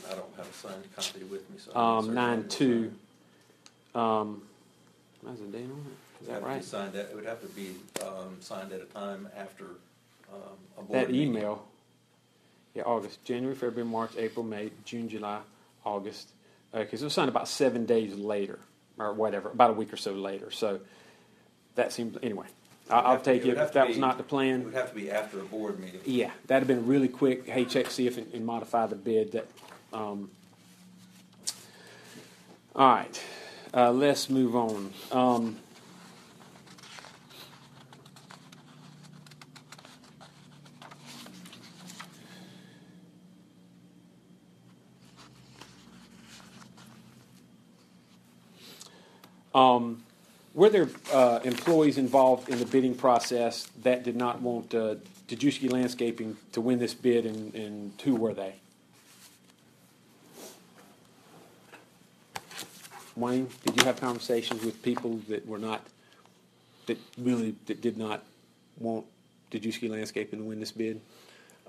I don't have a signed copy with me, so. I'm not certain 9/2. How's the date on it? Is that right? It would have to be signed at a time after a board That meeting. email, August, January, February, March, April, May, June, July, August. Because it was signed about 7 days later, or whatever, about a week or so later. So that seems, anyway, I'll take it. If that was not the It plan, would have to be after a board meeting. yeah, that'd have been really quick. Hey, check, see if and modify the bid. That. All right, let's move on. Were there employees involved in the bidding process that did not want Dejewski Landscaping to win this bid, and who were they? Wayne, did you have conversations with people that did not want Dejewski Landscaping to win this bid?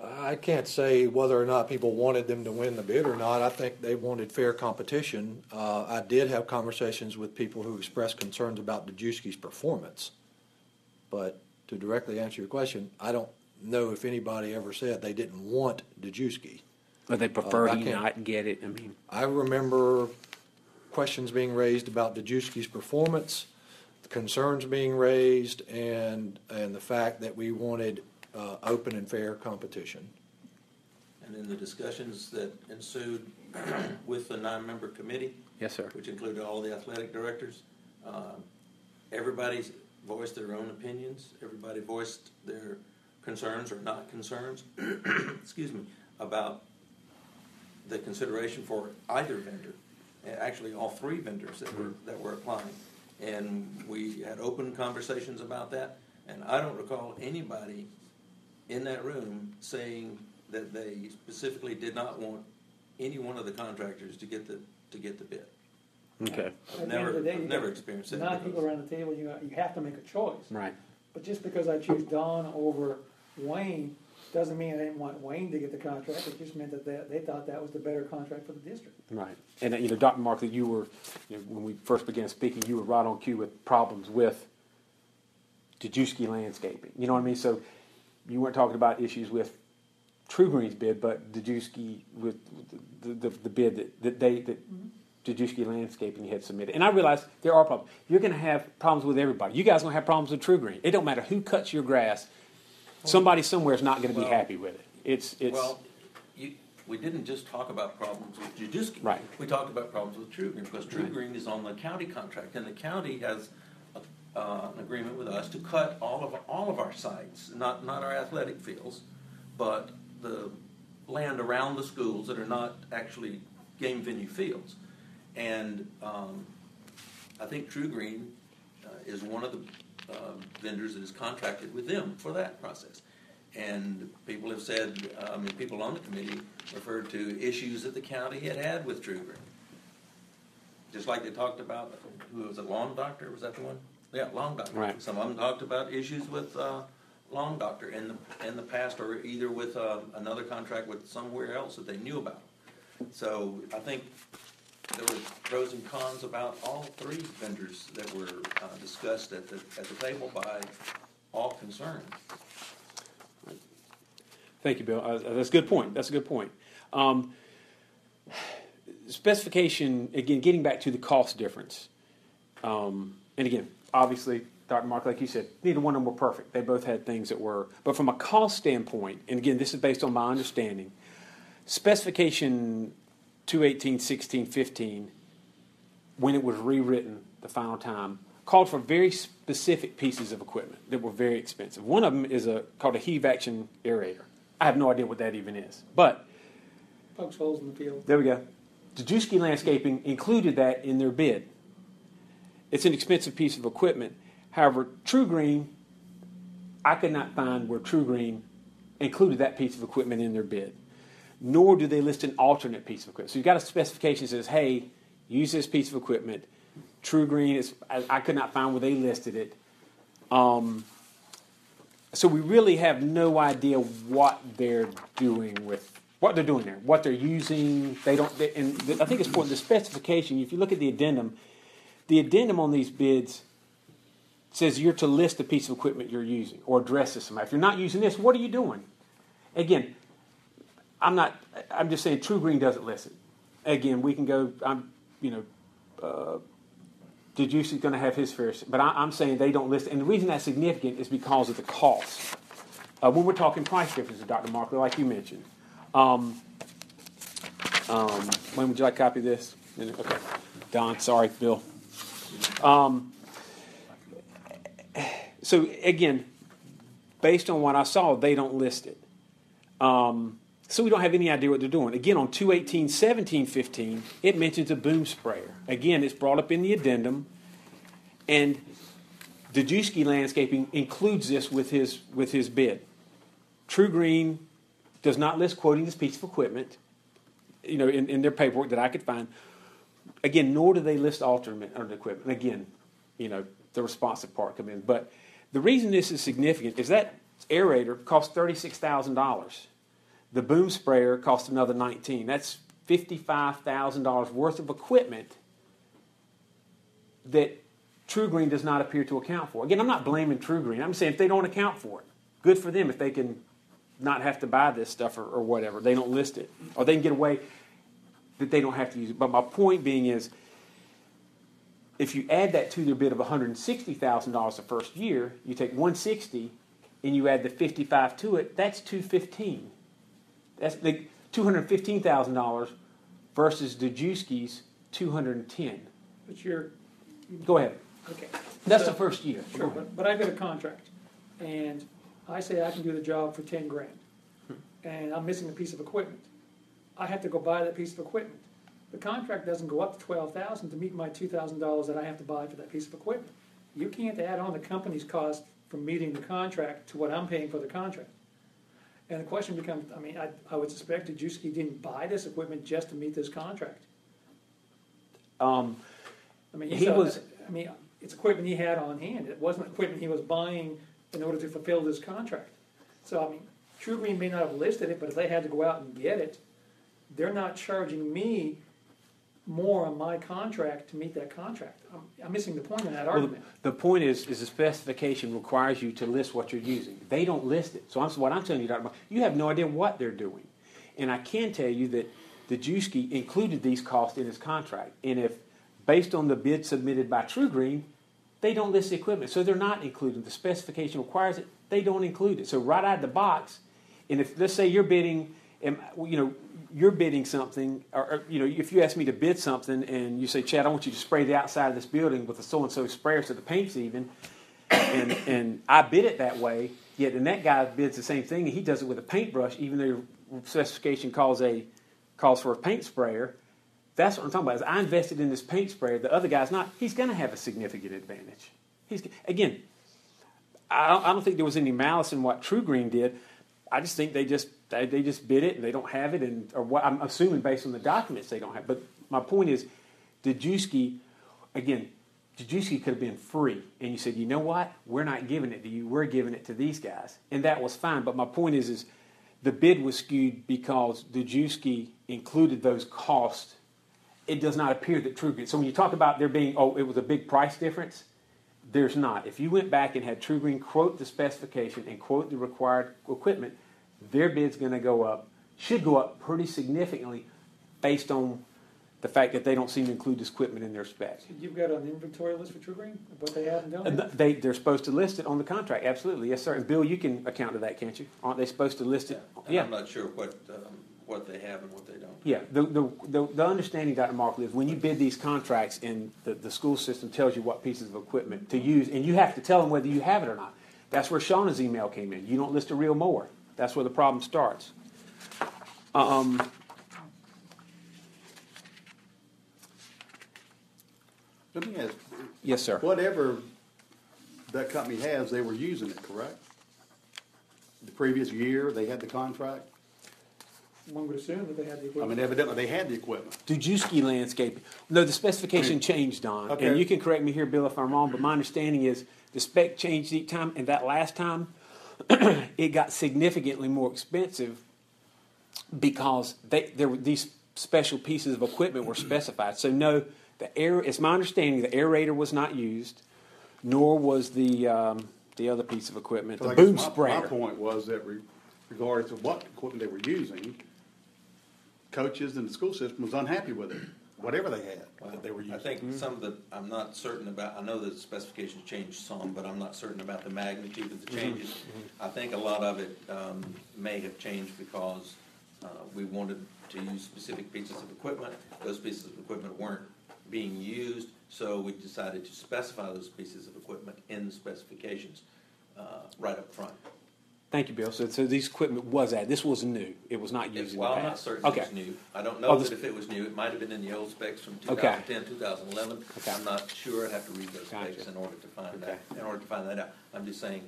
I can't say whether or not people wanted them to win the bid or not. I think they wanted fair competition. I did have conversations with people who expressed concerns about Dejewski's performance. But to directly answer your question, I don't know if anybody ever said they didn't want Dejewski. Or they prefer I he can't- not get it? I mean, I remember questions being raised about Dejewski's performance, concerns being raised, and the fact that we wanted open and fair competition. And in the discussions that ensued with the 9-member committee, yes, sir. which included all the athletic directors, everybody voiced their own opinions. Everybody voiced their concerns or not concerns, excuse me, about the consideration for either vendor. Actually, all three vendors that were applying. And we had open conversations about that. And I don't recall anybody in that room saying that they specifically did not want any one of the contractors to get the bid. Okay. I've never experienced that. 9 people around the table, you have to make a choice. Right. But just because I choose Don over Wayne doesn't mean I didn't want Wayne to get the contract. It just meant that they thought that was the better contract for the district. Right. And, Dr. Markley, you were, when we first began speaking, you were right on cue with problems with Dejewski Landscaping. You know what I mean? So you weren't talking about issues with True Green's bid, but Dejewski with the bid that Dejewski Landscaping had submitted. And I realize there are problems. You're going to have problems with everybody. You guys are going to have problems with True Green. It don't matter who cuts your grass. Somebody somewhere is not going to be happy with it. It's well, we didn't just talk about problems with Dejewski. Right. We talked about problems with True Green because True Green is on the county contract, and the county has an agreement with us to cut all of our sites, not our athletic fields, but the land around the schools that are not actually game venue fields. And I think True Green is one of the vendors that is contracted with them for that process. And people have said, people on the committee referred to issues that the county had with True Green. Just like they talked about, who was it, Lawn Doctor? Was that the one? Yeah, Lawn Doctor. Right. Some of them talked about issues with Lawn Doctor in the past, or either with another contract with somewhere else that they knew about. So I think there were pros and cons about all three vendors that were discussed at the table by all concerned. Thank you, Bill. That's a good point. That's a good point. Specification, again, getting back to the cost difference. And again, obviously, Dr. Mark, like you said, neither one of them were perfect. They both had things that were, but from a cost standpoint, and again, this is based on my understanding, specification 218-16-15, when it was rewritten the final time, called for very specific pieces of equipment that were very expensive. One of them is called a heave action aerator. I have no idea what that even is, but Pokes holes in the field. there we go. Dejewski Landscaping included that in their bid. It's an expensive piece of equipment. However, True Green, I could not find where True Green included that piece of equipment in their bid. Nor do they list an alternate piece of equipment. So you've got a specification that says, hey, use this piece of equipment. True Green, I could not find where they listed it. So we really have no idea what they're doing there, what they're using. I think it's important, the specification, if you look at the addendum on these bids says you're to list the piece of equipment you're using or address this. If you're not using this, what are you doing? Again, I'm just saying True Green doesn't list it. Again, we can go, Dejewski's going to have his fair, but I'm saying they don't list it. And the reason that's significant is because of the cost. When we're talking price differences, Dr. Markley, like you mentioned. When would you like a copy of this? Okay. Don, sorry, Bill. So again, based on what I saw, they don't list it. So we don't have any idea what they're doing. Again, on 218-17-15, it mentions a boom sprayer. Again, it's brought up in the addendum, and Dejewski Landscaping includes this with his bid. True Green does not list quoting this piece of equipment, in their paperwork that I could find. Again, nor do they list alternate equipment. Again, the responsive part come in. But the reason this is significant is that aerator costs $36,000. The boom sprayer costs another $19,000. That's $55,000 worth of equipment that True Green does not appear to account for. Again, I'm not blaming True Green. I'm saying if they don't account for it, good for them if they can not have to buy this stuff or whatever. They don't list it. Or they can get away that they don't have to use it. But my point being is, if you add that to their bid of $160,000 the first year, you take $160,000 and you add the $55,000 to it, that's $215,000. That's the $215,000 versus Dejewski's $210,000. But you're... Go ahead. Okay. That's So- the first year. Sure, but I get a contract, and I say I can do the job for 10 grand, and I'm missing a piece of equipment. I have to go buy that piece of equipment. The contract doesn't go up to 12,000 to meet my $2,000 that I have to buy for that piece of equipment. You can't add on the company's cost from meeting the contract to what I'm paying for the contract. And the question becomes, I mean, I would suspect that Juski didn't buy this equipment just to meet this contract. I mean, it's equipment he had on hand. It wasn't equipment he was buying in order to fulfill this contract. So, I mean, True Green may not have listed it, but if they had to go out and get it, they're not charging me more on my contract to meet that contract. I'm missing the point in that argument. The point is the specification requires you to list what you're using. They don't list it. So what I'm telling you, Dr. Mark, you have no idea what they're doing. And I can tell you that the Juski included these costs in his contract. And if, based on the bid submitted by True Green, they don't list the equipment. So they're not included. The specification requires it. They don't include it. So right out of the box, and if, let's say you're bidding, you're bidding something, or if you ask me to bid something and you say, Chad, I want you to spray the outside of this building with a so-and-so sprayer so the paint's even, and I bid it that way, yet the that guy bids the same thing and he does it with a paintbrush, even though your specification calls for a paint sprayer. That's what I'm talking about. Is I invested in this paint sprayer, the other guy's not. He's going to have a significant advantage. Again, I don't think there was any malice in what True Green did. I just think they just bid it and they don't have it, or what I'm assuming based on the documents they don't have. But my point is, Dejewski could have been free, and you said, you know what, we're not giving it to you, we're giving it to these guys, and that was fine. But my point is the bid was skewed because Dejewski included those costs. It does not appear that True Green. So when you talk about there being, it was a big price difference, there's not. If you went back and had True Green quote the specification and quote the required equipment, their bid's going to go up, should go up pretty significantly based on the fact that they don't seem to include this equipment in their specs. You've got an inventory list for True Green, what they have and don't have? They're supposed to list it on the contract, absolutely, yes, sir. And Bill, you can account to that, can't you? Aren't they supposed to list it? Yeah. I'm not sure what they have and what they don't. Yeah, the understanding, Dr. Markley, is when you bid these contracts and the school system tells you what pieces of equipment to use, and you have to tell them whether you have it or not. That's where Shauna's email came in. You don't list a real mower. That's where the problem starts. Let me ask. Yes, sir. Whatever that company has, they were using it, correct? The previous year, they had the contract? One would assume that they had the I equipment. mean, evidently, they had the equipment. Dejewski Landscaping. No, the specification changed, Don. Okay. And you can correct me here, Bill, if I'm wrong, but my understanding is the spec changed each time, and that last time, it got significantly more expensive because these special pieces of equipment were specified. So no, it's my understanding the aerator was not used, nor was the other piece of equipment, the boom sprayer. My point was that regardless of what equipment they were using, coaches and the school system was unhappy with it, whatever they had that they were using. I think some of I'm not certain about, I know that the specifications changed some, but I'm not certain about the magnitude of the changes. I think a lot of it may have changed because we wanted to use specific pieces of equipment. Those pieces of equipment weren't being used, so we decided to specify those pieces of equipment in the specifications right up front. Thank you, Bill. So these equipment was added. This was new. It was not used in the Well, past. I'm not certain Okay. it was new. I don't know that if it was new. It might have been in the old specs from 2010, 2011. Okay. I'm not sure. I'd have to read those specs Gotcha. in order to find Okay. that. In order to find that out, I'm just saying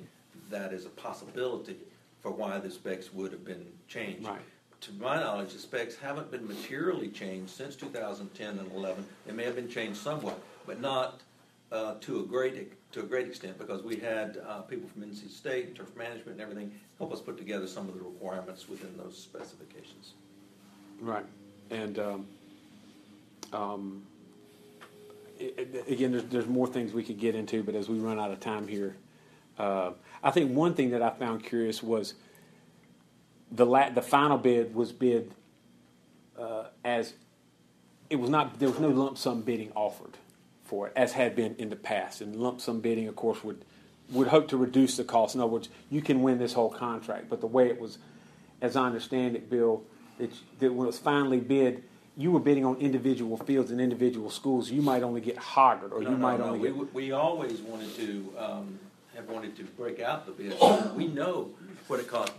that is a possibility for why the specs would have been changed. Right. To my knowledge, the specs haven't been materially changed since 2010 and 11. They may have been changed somewhat, but not to a great extent, because we had people from NC State, turf management, and everything help us put together some of the requirements within those specifications. Right. And again, there's more things we could get into, but as we run out of time here, I think one thing that I found curious was the final bid was bid as it was not. There was no lump sum bidding offered for it, as had been in the past. And lump sum bidding, of course, would hope to reduce the cost. In other words, you can win this whole contract. But the way it was, as I understand it, Bill, that when it was finally bid, you were bidding on individual fields and individual schools, you might only get Hoggard, or you might only get. We always wanted to, have wanted to break out the bid. We know what it costs.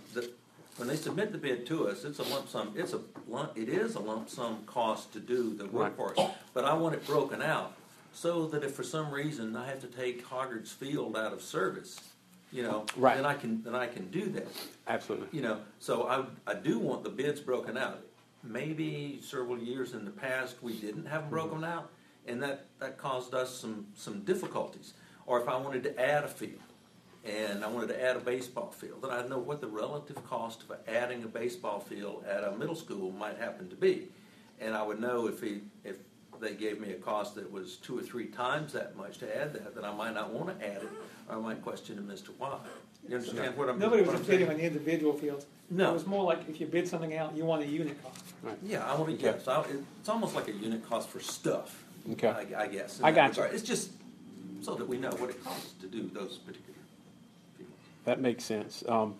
When they submit the bid to us, it's a lump sum, it is a lump sum cost to do the work for us. But I want it broken out so that if for some reason I have to take Hoggard's field out of service, Right. then I can do that. Absolutely. So I do want the bids broken out. Maybe several years in the past we didn't have them broken out, and that caused us some difficulties. Or if I wanted to add a field, and I wanted to add a baseball field, then I'd know what the relative cost of adding a baseball field at a middle school might happen to be, and I would know if they gave me a cost that was 2 or 3 times that much to add that, then I might not want to add it, or I might question them as to why. You understand what I'm saying? Nobody was just bidding on the individual fields. No. It was more like if you bid something out, you want a unit cost. Right. Yeah, I want to guess. It's almost like a unit cost for stuff. Okay. I guess. I got you. It's just so that we know what it costs to do those particular fields. That makes sense. And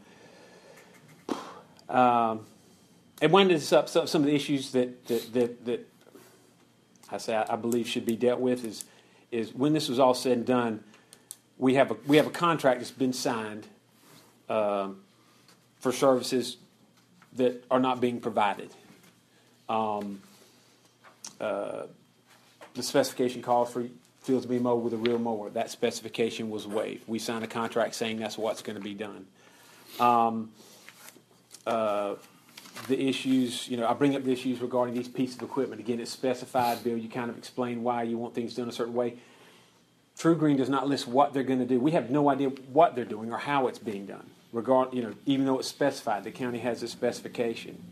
winding this up, some of the issues that I believe should be dealt with is when this was all said and done, we have a contract that's been signed for services that are not being provided. The specification calls for fields to be mowed with a real mower. That specification was waived. We signed a contract saying that's what's going to be done. The issues, I bring up the issues regarding these pieces of equipment. Again, it's specified, Bill. You kind of explain why you want things done a certain way. True Green does not list what they're going to do. We have no idea what they're doing or how it's being done. Even though it's specified, the county has a specification.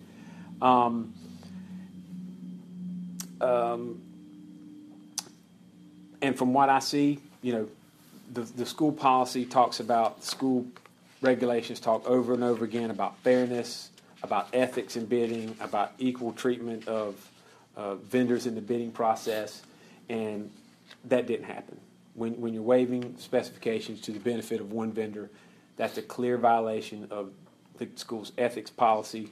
And from what I see, the school policy talks about, school regulations talk over and over again about fairness, about ethics in bidding, about equal treatment of vendors in the bidding process, and that didn't happen. When you're waiving specifications to the benefit of one vendor, that's a clear violation of the school's ethics policy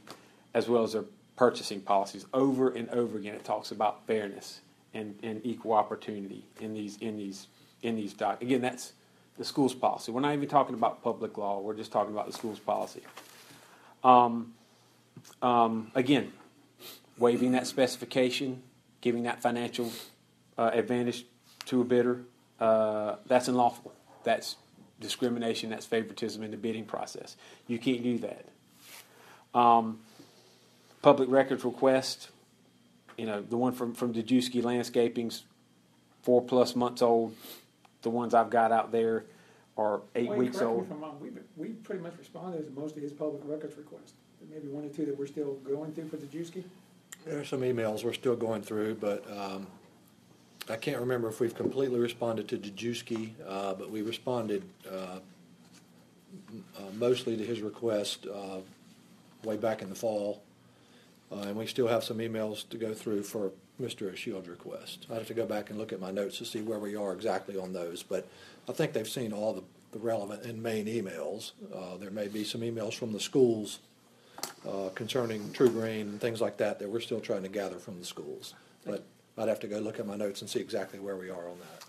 as well as their purchasing policies. Over and over again, it talks about fairness and equal opportunity in these doc. Again, that's the school's policy. We're not even talking about public law. We're just talking about the school's policy. Again, waiving that specification, giving that financial advantage to a bidder, that's unlawful. That's discrimination. That's favoritism in the bidding process. You can't do that. Public records request, the one from Dejewski Landscaping's 4+ months old. The ones I've got out there are 8 weeks old. Correct me if I'm wrong, we pretty much responded to most of his public records requests. There may be 1 or 2 that we're still going through for Dejewski. There are some emails we're still going through, but I can't remember if we've completely responded to Dejewski, but we responded mostly to his request way back in the fall. And we still have some emails to go through for Mr. Shield's request. I have to go back and look at my notes to see where we are exactly on those, but I think they've seen all the relevant and main emails. There may be some emails from the schools concerning True Green and things like that we're still trying to gather from the schools. But I'd have to go look at my notes and see exactly where we are on that.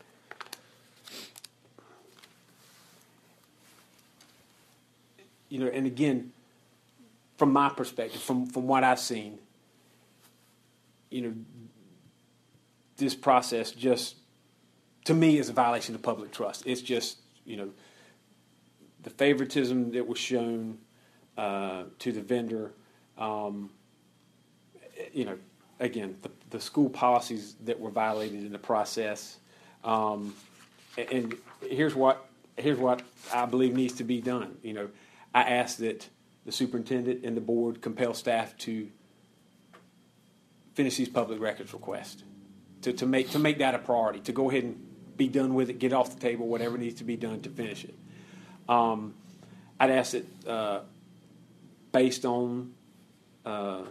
And again, from my perspective, from what I've seen, this process just, to me, is a violation of public trust. It's just, the favoritism that was shown to the vendor, again, the school policies that were violated in the process. And here's what I believe needs to be done. I ask that the superintendent and the board compel staff to finish these public records requests, to make that a priority, to go ahead and be done with it, get it off the table, whatever needs to be done to finish it. I'd ask that based on the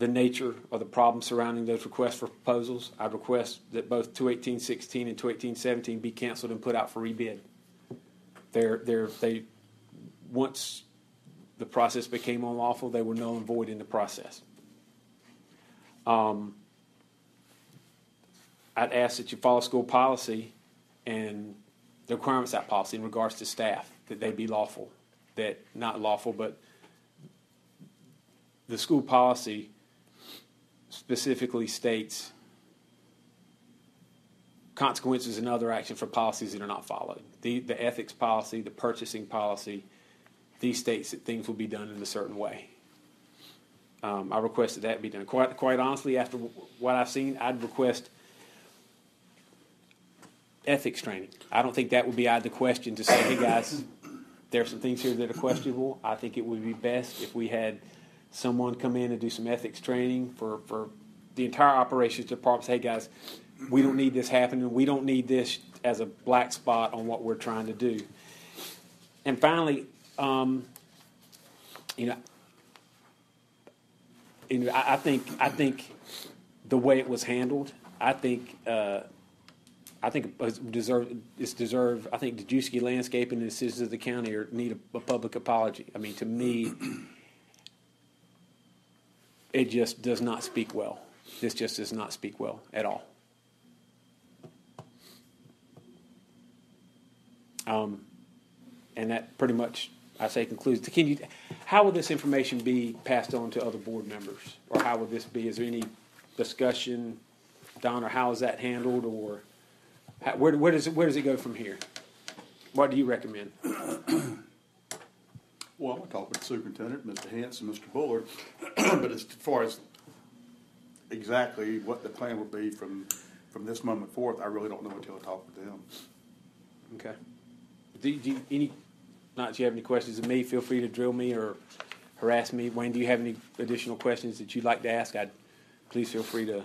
nature of the problem surrounding those requests for proposals, I'd request that both 218-16 and 218-17 be canceled and put out for rebid. Once the process became unlawful, they were null and void in the process. I'd ask that you follow school policy and the requirements of that policy in regards to staff, that they be lawful, that not lawful, but the school policy specifically states consequences and other action for policies that are not followed. The ethics policy, the purchasing policy, these states that things will be done in a certain way. I requested that be done. Quite honestly, after what I've seen, I'd request ethics training. I don't think that would be out of the question to say, hey guys, there's some things here that are questionable. I think it would be best if we had someone come in and do some ethics training for the entire operations department. Say, hey guys, we don't need this happening. We don't need this as a black spot on what we're trying to do. And finally, I think the way it was handled, I think it's deserved. I think the Juski Landscaping and the citizens of the county need a public apology. I mean, to me, it just does not speak well. This just does not speak well at all. And that pretty much, I say, concludes. How will this information be passed on to other board members? Or how will this be? Is there any discussion, Don, or how is that handled? Or where does it go from here? What do you recommend? Well, I'll talk with the superintendent, Mr. Hance, and Mr. Bullard. But as far as exactly what the plan will be from this moment forth, I really don't know until I talk with them. Okay. Do you have any questions of me? Feel free to drill me or harass me. Wayne, do you have any additional questions that you'd like to ask? Please feel free to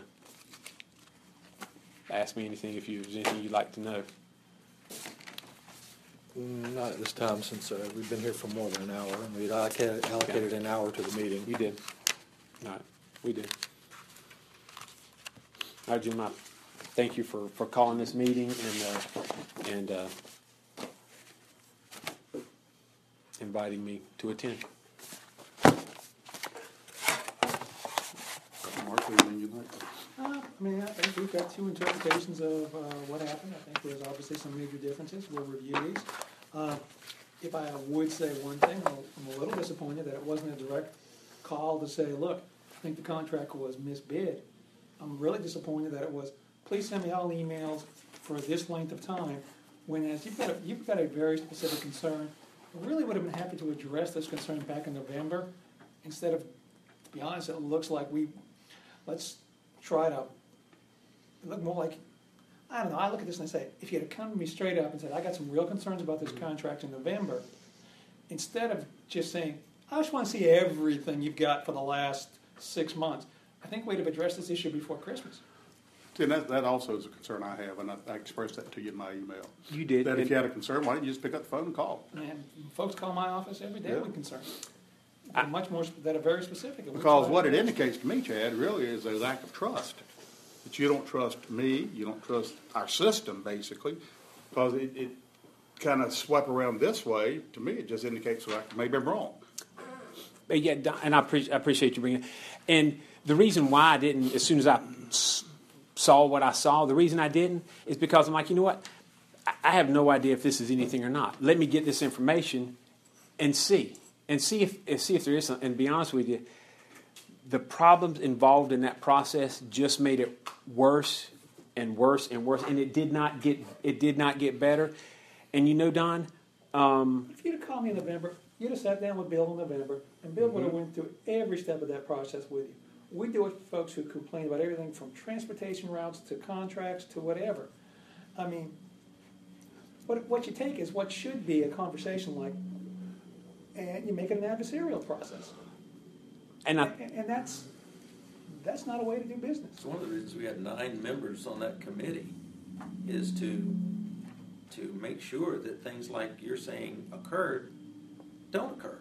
ask me anything if there's anything you'd like to know. Not at this time, since we've been here for more than an hour, and we'd allocated an hour to the meeting. You did. All right. We did. All right, Jim, thank you for calling this meeting and inviting me to attend. Mark, anything you'd like to? I think we've got two interpretations of what happened. I think there's obviously some major differences. We'll review these. If I would say one thing, I'm a little disappointed that it wasn't a direct call to say, look, I think the contract was misbid. I'm really disappointed that it was, please send me all emails for this length of time, when as you've got a very specific concern. I really would have been happy to address this concern back in November. Instead of, to be honest, it looks like let's try to look more like, I don't know, I look at this and I say, if you had come to me straight up and said, I got some real concerns about this contract in November, instead of just saying, I just want to see everything you've got for the last 6 months, I think we'd have addressed this issue before Christmas. See, and that also is a concern I have, and I expressed that to you in my email. You did. That if you had a concern, why didn't you just pick up the phone and call? And folks call my office every day Yeah. with concerns. Much more that are very specific. Because what it indicates to me, Chad, really is a lack of trust. That you don't trust me, you don't trust our system, basically, because it kind of swept around this way. To me, it just indicates like maybe I'm wrong. Yeah, and I appreciate you bringing it. And the reason why I didn't, as soon as I saw what I saw, the reason I didn't is because I'm like, you know what? I have no idea if this is anything or not. Let me get this information and see if there is something. And to be honest with you, the problems involved in that process just made it worse and worse and worse, and it did not get better. And you know, Don, If you'd have called me in November, you'd have sat down with Bill in November, and Bill would have went through every step of that process with you. We do it for folks who complain about everything from transportation routes to contracts to whatever. I mean, what you take is what should be a conversation like, and you make it an adversarial process. And that's not a way to do business. So one of the reasons we had 9 members on that committee is to make sure that things like you're saying occurred don't occur.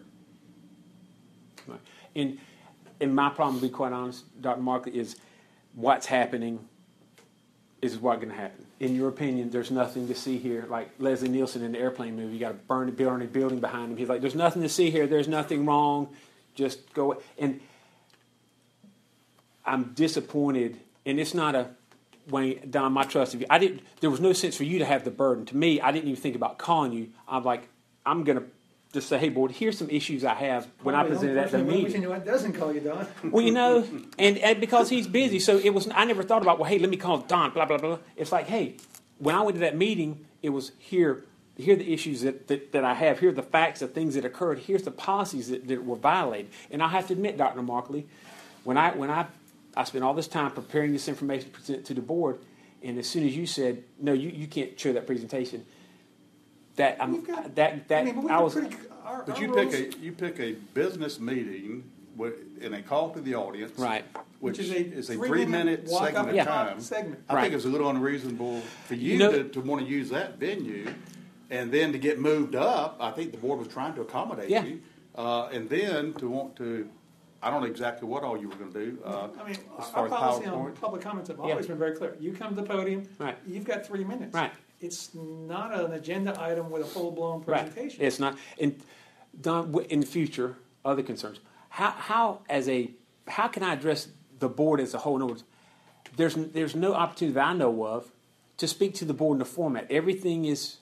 Right. And my problem, to be quite honest, Dr. Markley, is what's happening is what's going to happen. In your opinion, there's nothing to see here. Like Leslie Nielsen in the Airplane movie, you got a burning building behind him. He's like, there's nothing to see here. There's nothing wrong. Just go. And I'm disappointed, and it's not a, Wayne, Don, my trust of you. There was no sense for you to have the burden. To me, I didn't even think about calling you. I'm like, I'm going to just say, hey, board, here's some issues I have when I presented at the meeting. What doesn't call you, Don? Well, and because he's busy, so I never thought about, well, hey, let me call Don, blah, blah, blah. It's like, hey, when I went to that meeting, it was here are the issues that I have. Here are the facts of things that occurred. Here's the policies that were violated. And I have to admit, Dr. Markley, when I spent all this time preparing this information to present to the board, and as soon as you said, no, you can't show that presentation, But you pick a business meeting and a call to the audience, right? Which is a 3-minute segment of time. I think it's a little unreasonable for you to want to use that venue, and then to get moved up. I think the board was trying to accommodate you, and then to want to. I don't know exactly what all you were going to do. As far as policy on public comments have always been very clear. You come to the podium, you've got 3 minutes. Right. It's not an agenda item with a full-blown presentation. Right. It's not. And Don, in the future, other concerns. How can I address the board as a whole? In other words, there's no opportunity that I know of to speak to the board in the format. Everything is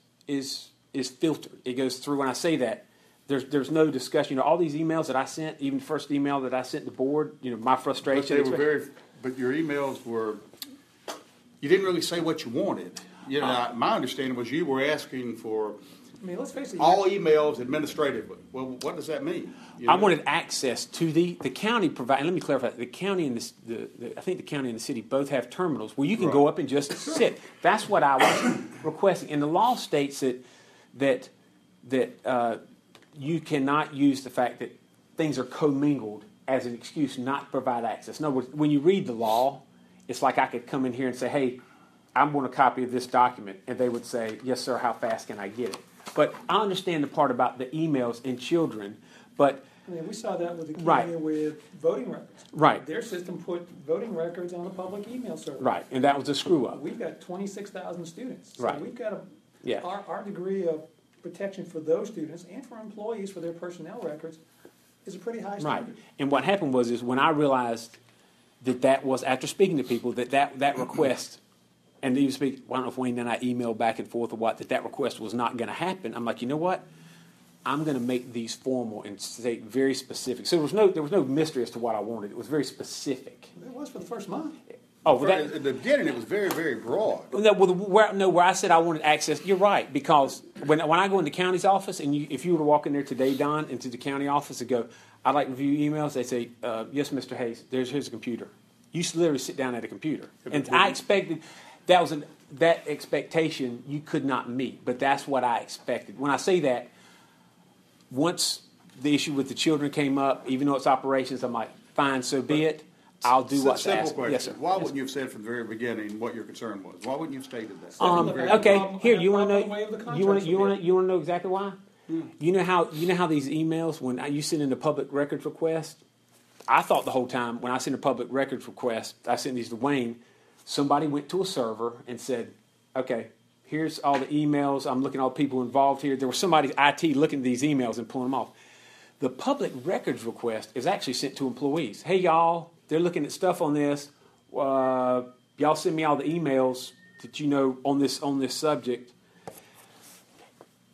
filtered. It goes through. When I say that, there's no discussion. All these emails that I sent, even the first email that I sent the board, my frustration. But your emails were. You didn't really say what you wanted. My understanding was you were asking for. Let's face it. All emails administratively. Well, what does that mean? I wanted access to the county provide. And let me clarify: the county and I think the county and the city both have terminals where you can go up and just sit. That's what I was requesting. And the law states that you cannot use the fact that things are commingled as an excuse not to provide access. In other words, when you read the law, it's like I could come in here and say, "Hey, I want a copy of this document," and they would say, "Yes, sir. How fast can I get it?" But I understand the part about the emails and children, but... we saw that with the county with voting records. Right. Their system put voting records on a public email server. Right, and that was a screw-up. We've got 26,000 students. So right. We've got our degree of protection for those students and for employees for their personnel records is a pretty high standard. Right, and what happened was when I realized that was, after speaking to people, that request... And even speak, I don't know if Wayne and I emailed back and forth or what, that request was not going to happen. I'm like, you know what? I'm going to make these formal and say very specific. So there was no mystery as to what I wanted. It was very specific. It was for the first month. Oh, at the beginning, it was very, very broad. Where I said I wanted access, you're right, because when I go in the county's office, and if you were to walk in there today, Don, into the county office and go, I'd like to review emails, they say, yes, Mr. Hayes, here's a computer. You literally sit down at a computer. And I expected... That expectation you could not meet, but that's what I expected. When I say that, once the issue with the children came up, even though it's operations, I'm like, fine, so be it. I'll do what's asked. Yes, sir. Why wouldn't you have said from the very beginning what your concern was? Why wouldn't you have stated that? Okay, here you want to know. You want to know exactly why? You know how these emails, when you send in a public records request, I thought the whole time when I send a public records request, I sent these to Wayne. Somebody went to a server and said, okay, here's all the emails. I'm looking at all the people involved here. There was somebody IT looking at these emails and pulling them off. The public records request is actually sent to employees. Hey, y'all, they're looking at stuff on this. Y'all send me all the emails that you know on this subject.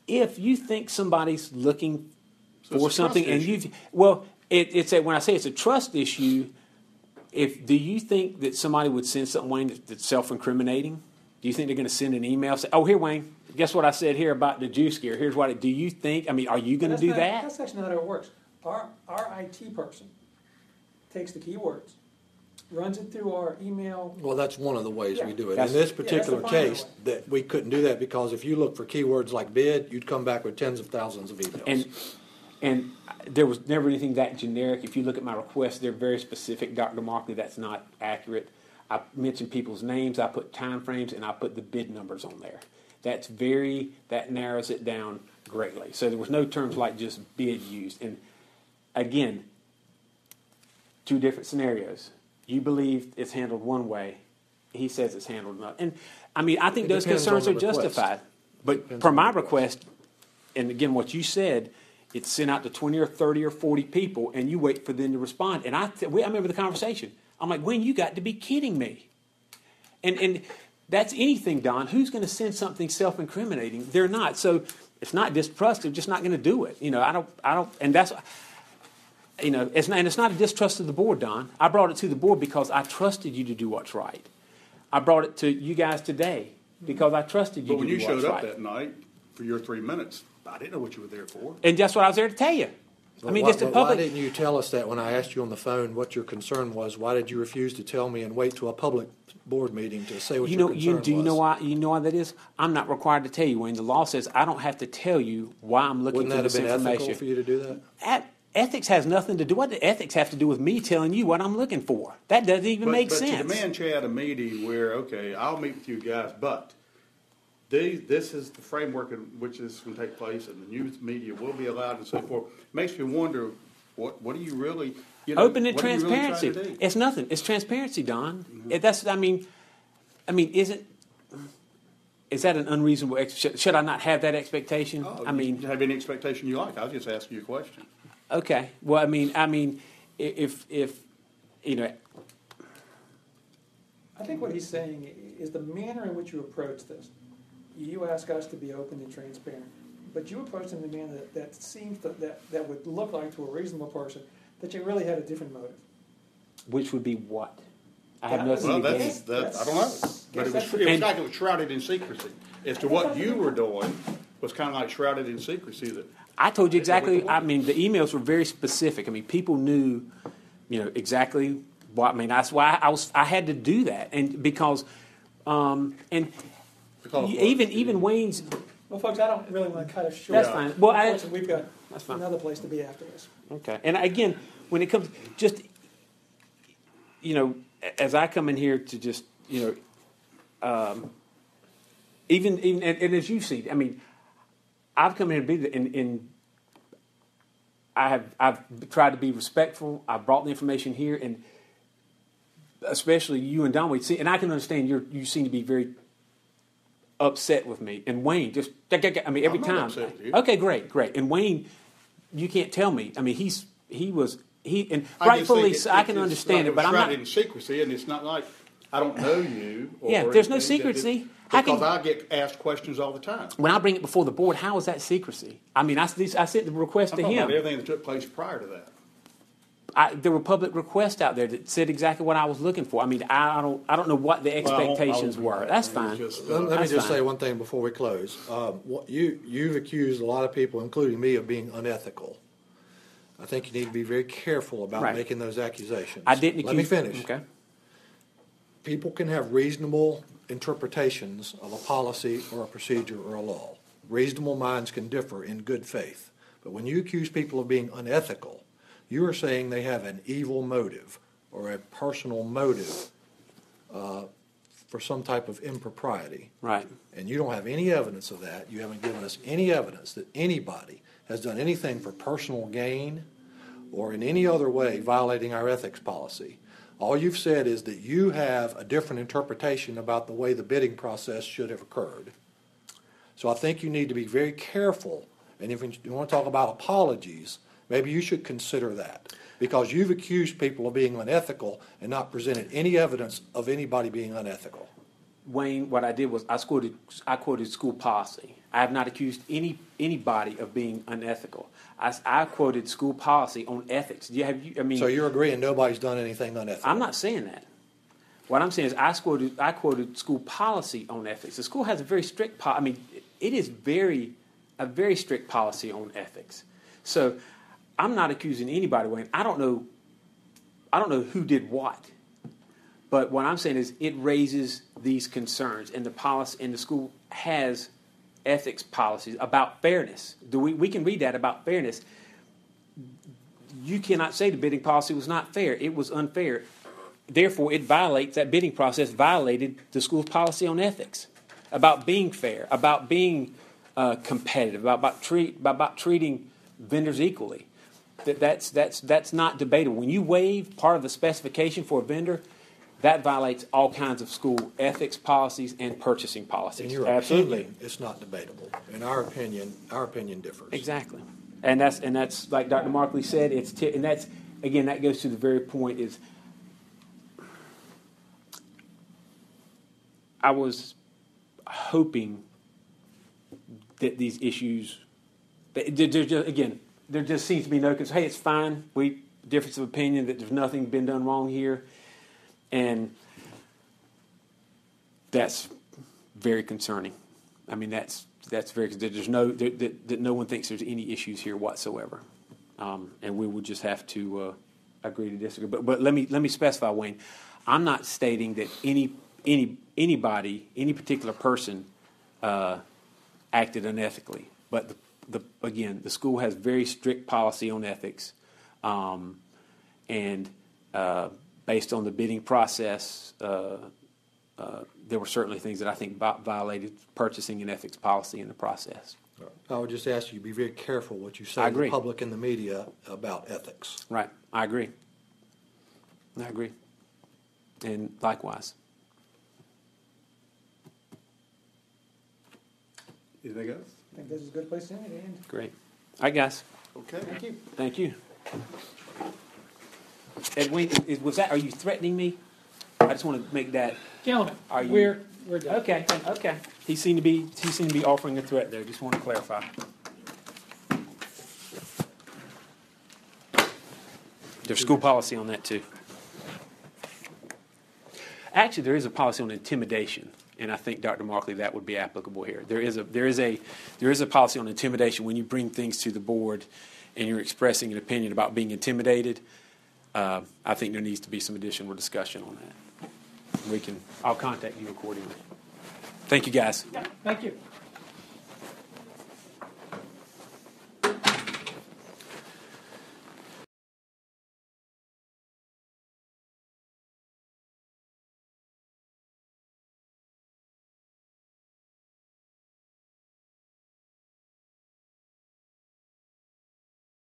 If you think somebody's looking for something and it's when I say it's a trust issue, do you think that somebody would send something, Wayne, that's self-incriminating? Do you think they're going to send an email? Say, oh, here, Wayne, guess what I said here about the Jew scare? Here's what do you think? Are you going to do that? That's actually not how it works. Our IT person takes the keywords, runs it through our email. Well, that's one of the ways we do it. In this particular case, that we couldn't do that because if you look for keywords like bid, you'd come back with tens of thousands of emails. And there was never anything that generic. If you look at my requests, they're very specific. Dr. Markley, that's not accurate. I mentioned people's names, I put time frames, and I put the bid numbers on there. That narrows it down greatly. So there was no terms like just bid used. And again, two different scenarios. You believe it's handled one way. He says it's handled another. And I think those concerns are justified. But per my request, and again, what you said, it's sent out to 20 or 30 or 40 people, and you wait for them to respond. And I remember the conversation. I'm like, Wayne, you got to be kidding me. And that's anything, Don. Who's going to send something self-incriminating? They're not. So it's not distrust. They're just not going to do it. I don't, and that's, it's not a distrust of the board, Don. I brought it to the board because I trusted you to do what's right. I brought it to you guys today because I trusted you But when to you do what's showed right. up that night for your 3 minutes, I didn't know what you were there for. And that's what I was there to tell you. Just in Why public. didn't you tell us that when I asked you on the phone what your concern was? Why did you refuse to tell me and wait to a public board meeting to say what your concern was? Do you know why? You know why that is? I'm not required to tell you, Wayne. The law says I don't have to tell you why I'm looking Wouldn't for that this have been information. ethical for you to do that? Ethics has nothing to do. What does ethics have to do with me telling you what I'm looking for? That doesn't even make sense. But to demand, Chad, a meeting where, okay, I'll meet with you guys, but this is the framework in which this is going to take place, and the news media will be allowed and so forth. Makes me wonder, what are you really, open and what are you really trying transparency. to do? It's nothing. It's transparency, Don. Is that an unreasonable? Should I not have that expectation? You can have any expectation you like. I was just asking you a question. Okay. Well, if I think what he's saying is the manner in which you approach this. You ask us to be open and transparent, but you approach it in a manner that seems that would look like to a reasonable person that you really had a different motive. which would be what? I have Well, nothing to That's, guess. I don't know. But it was like it was shrouded in secrecy. As to what you were doing was kind of like shrouded in secrecy. That I told you exactly. The emails were very specific. People knew, exactly what. That's why I had to do that, and because even Wayne's. Well, folks, I don't really want to cut us short. That's fine. Well, Unfortunately, we've got that's fine. another place to be after this. Okay, and again, when it comes, just as I come in here to just even and as you see, I've come in here and I've tried to be respectful. I brought the information here, and especially you and Don, and I can understand you seem to be very upset with me. And Wayne, just every I'm not time. upset with you. Okay, great. And Wayne, you can't tell me. And I rightfully, just so I can understand it, but I'm shrouded not. in secrecy, and it's not like I don't know you. Or There's no anything. secrecy. Because I get asked questions all the time. When I bring it before the board, how is that secrecy? I sent the request I'm to talking him. about everything that took place prior to that. There were public requests out there that said exactly what I was looking for. I don't know what the expectations were. That's fine. Let me just say one thing before we close. You've accused a lot of people, including me, of being unethical. I think you need to be very careful about making those accusations. I didn't accuse. Let me finish. Okay. People can have reasonable interpretations of a policy or a procedure or a law. Reasonable minds can differ in good faith. But when you accuse people of being unethical, you are saying they have an evil motive or a personal motive for some type of impropriety. Right. And you don't have any evidence of that. You haven't given us any evidence that anybody has done anything for personal gain or in any other way violating our ethics policy. All you've said is that you have a different interpretation about the way the bidding process should have occurred. So I think you need to be very careful. And if you want to talk about apologies, maybe you should consider that. Because you've accused people of being unethical and not presented any evidence of anybody being unethical. Wayne, what I did was I quoted school policy. I have not accused anybody of being unethical. I quoted school policy on ethics. So you're agreeing nobody's done anything unethical? I'm not saying that. What I'm saying is I quoted school policy on ethics. The school has a very strict it is a very strict policy on ethics. So I'm not accusing anybody, Wayne. I don't know who did what. But what I'm saying is it raises these concerns, and the policy and the school has ethics policies about fairness. We can read that about fairness. You cannot say the bidding policy was not fair. It was unfair. Therefore, that bidding process violated the school's policy on ethics about being fair, about being competitive, about treating vendors equally. That's not debatable. When you waive part of the specification for a vendor, that violates all kinds of school ethics policies and purchasing policies. In your opinion, it's not debatable. In our opinion differs. Exactly, and that's like Dr. Markley said. That goes to the very point is I was hoping that these issues, there just seems to be no concern. Hey, it's fine. Difference of opinion that there's nothing been done wrong here, and that's very concerning. I mean, that's very. There's that no one thinks there's any issues here whatsoever, and we would just have to agree to disagree. But let me specify, Wayne. I'm not stating that anybody, any particular person, acted unethically. But again, the school has very strict policy on ethics, and based on the bidding process, there were certainly things that I think violated purchasing and ethics policy in the process. I would just ask you to be very careful what you say to the public and the media about ethics. Right. I agree. And likewise. Anything else? I think this is a good place to end. Great. All right, guys. Okay. Thank you. Thank you. Edwin, are you threatening me? I just want to make that. Gentlemen, Are you- we're done. Okay. He seemed to be offering a threat there. Just want to clarify. There's school policy on that too. Actually, there is a policy on intimidation, and I think, Dr. Markley, that would be applicable here. There is a policy on intimidation when you bring things to the board and you're expressing an opinion about being intimidated. I think there needs to be some additional discussion on that. I'll contact you accordingly. Thank you, guys. Yeah, thank you.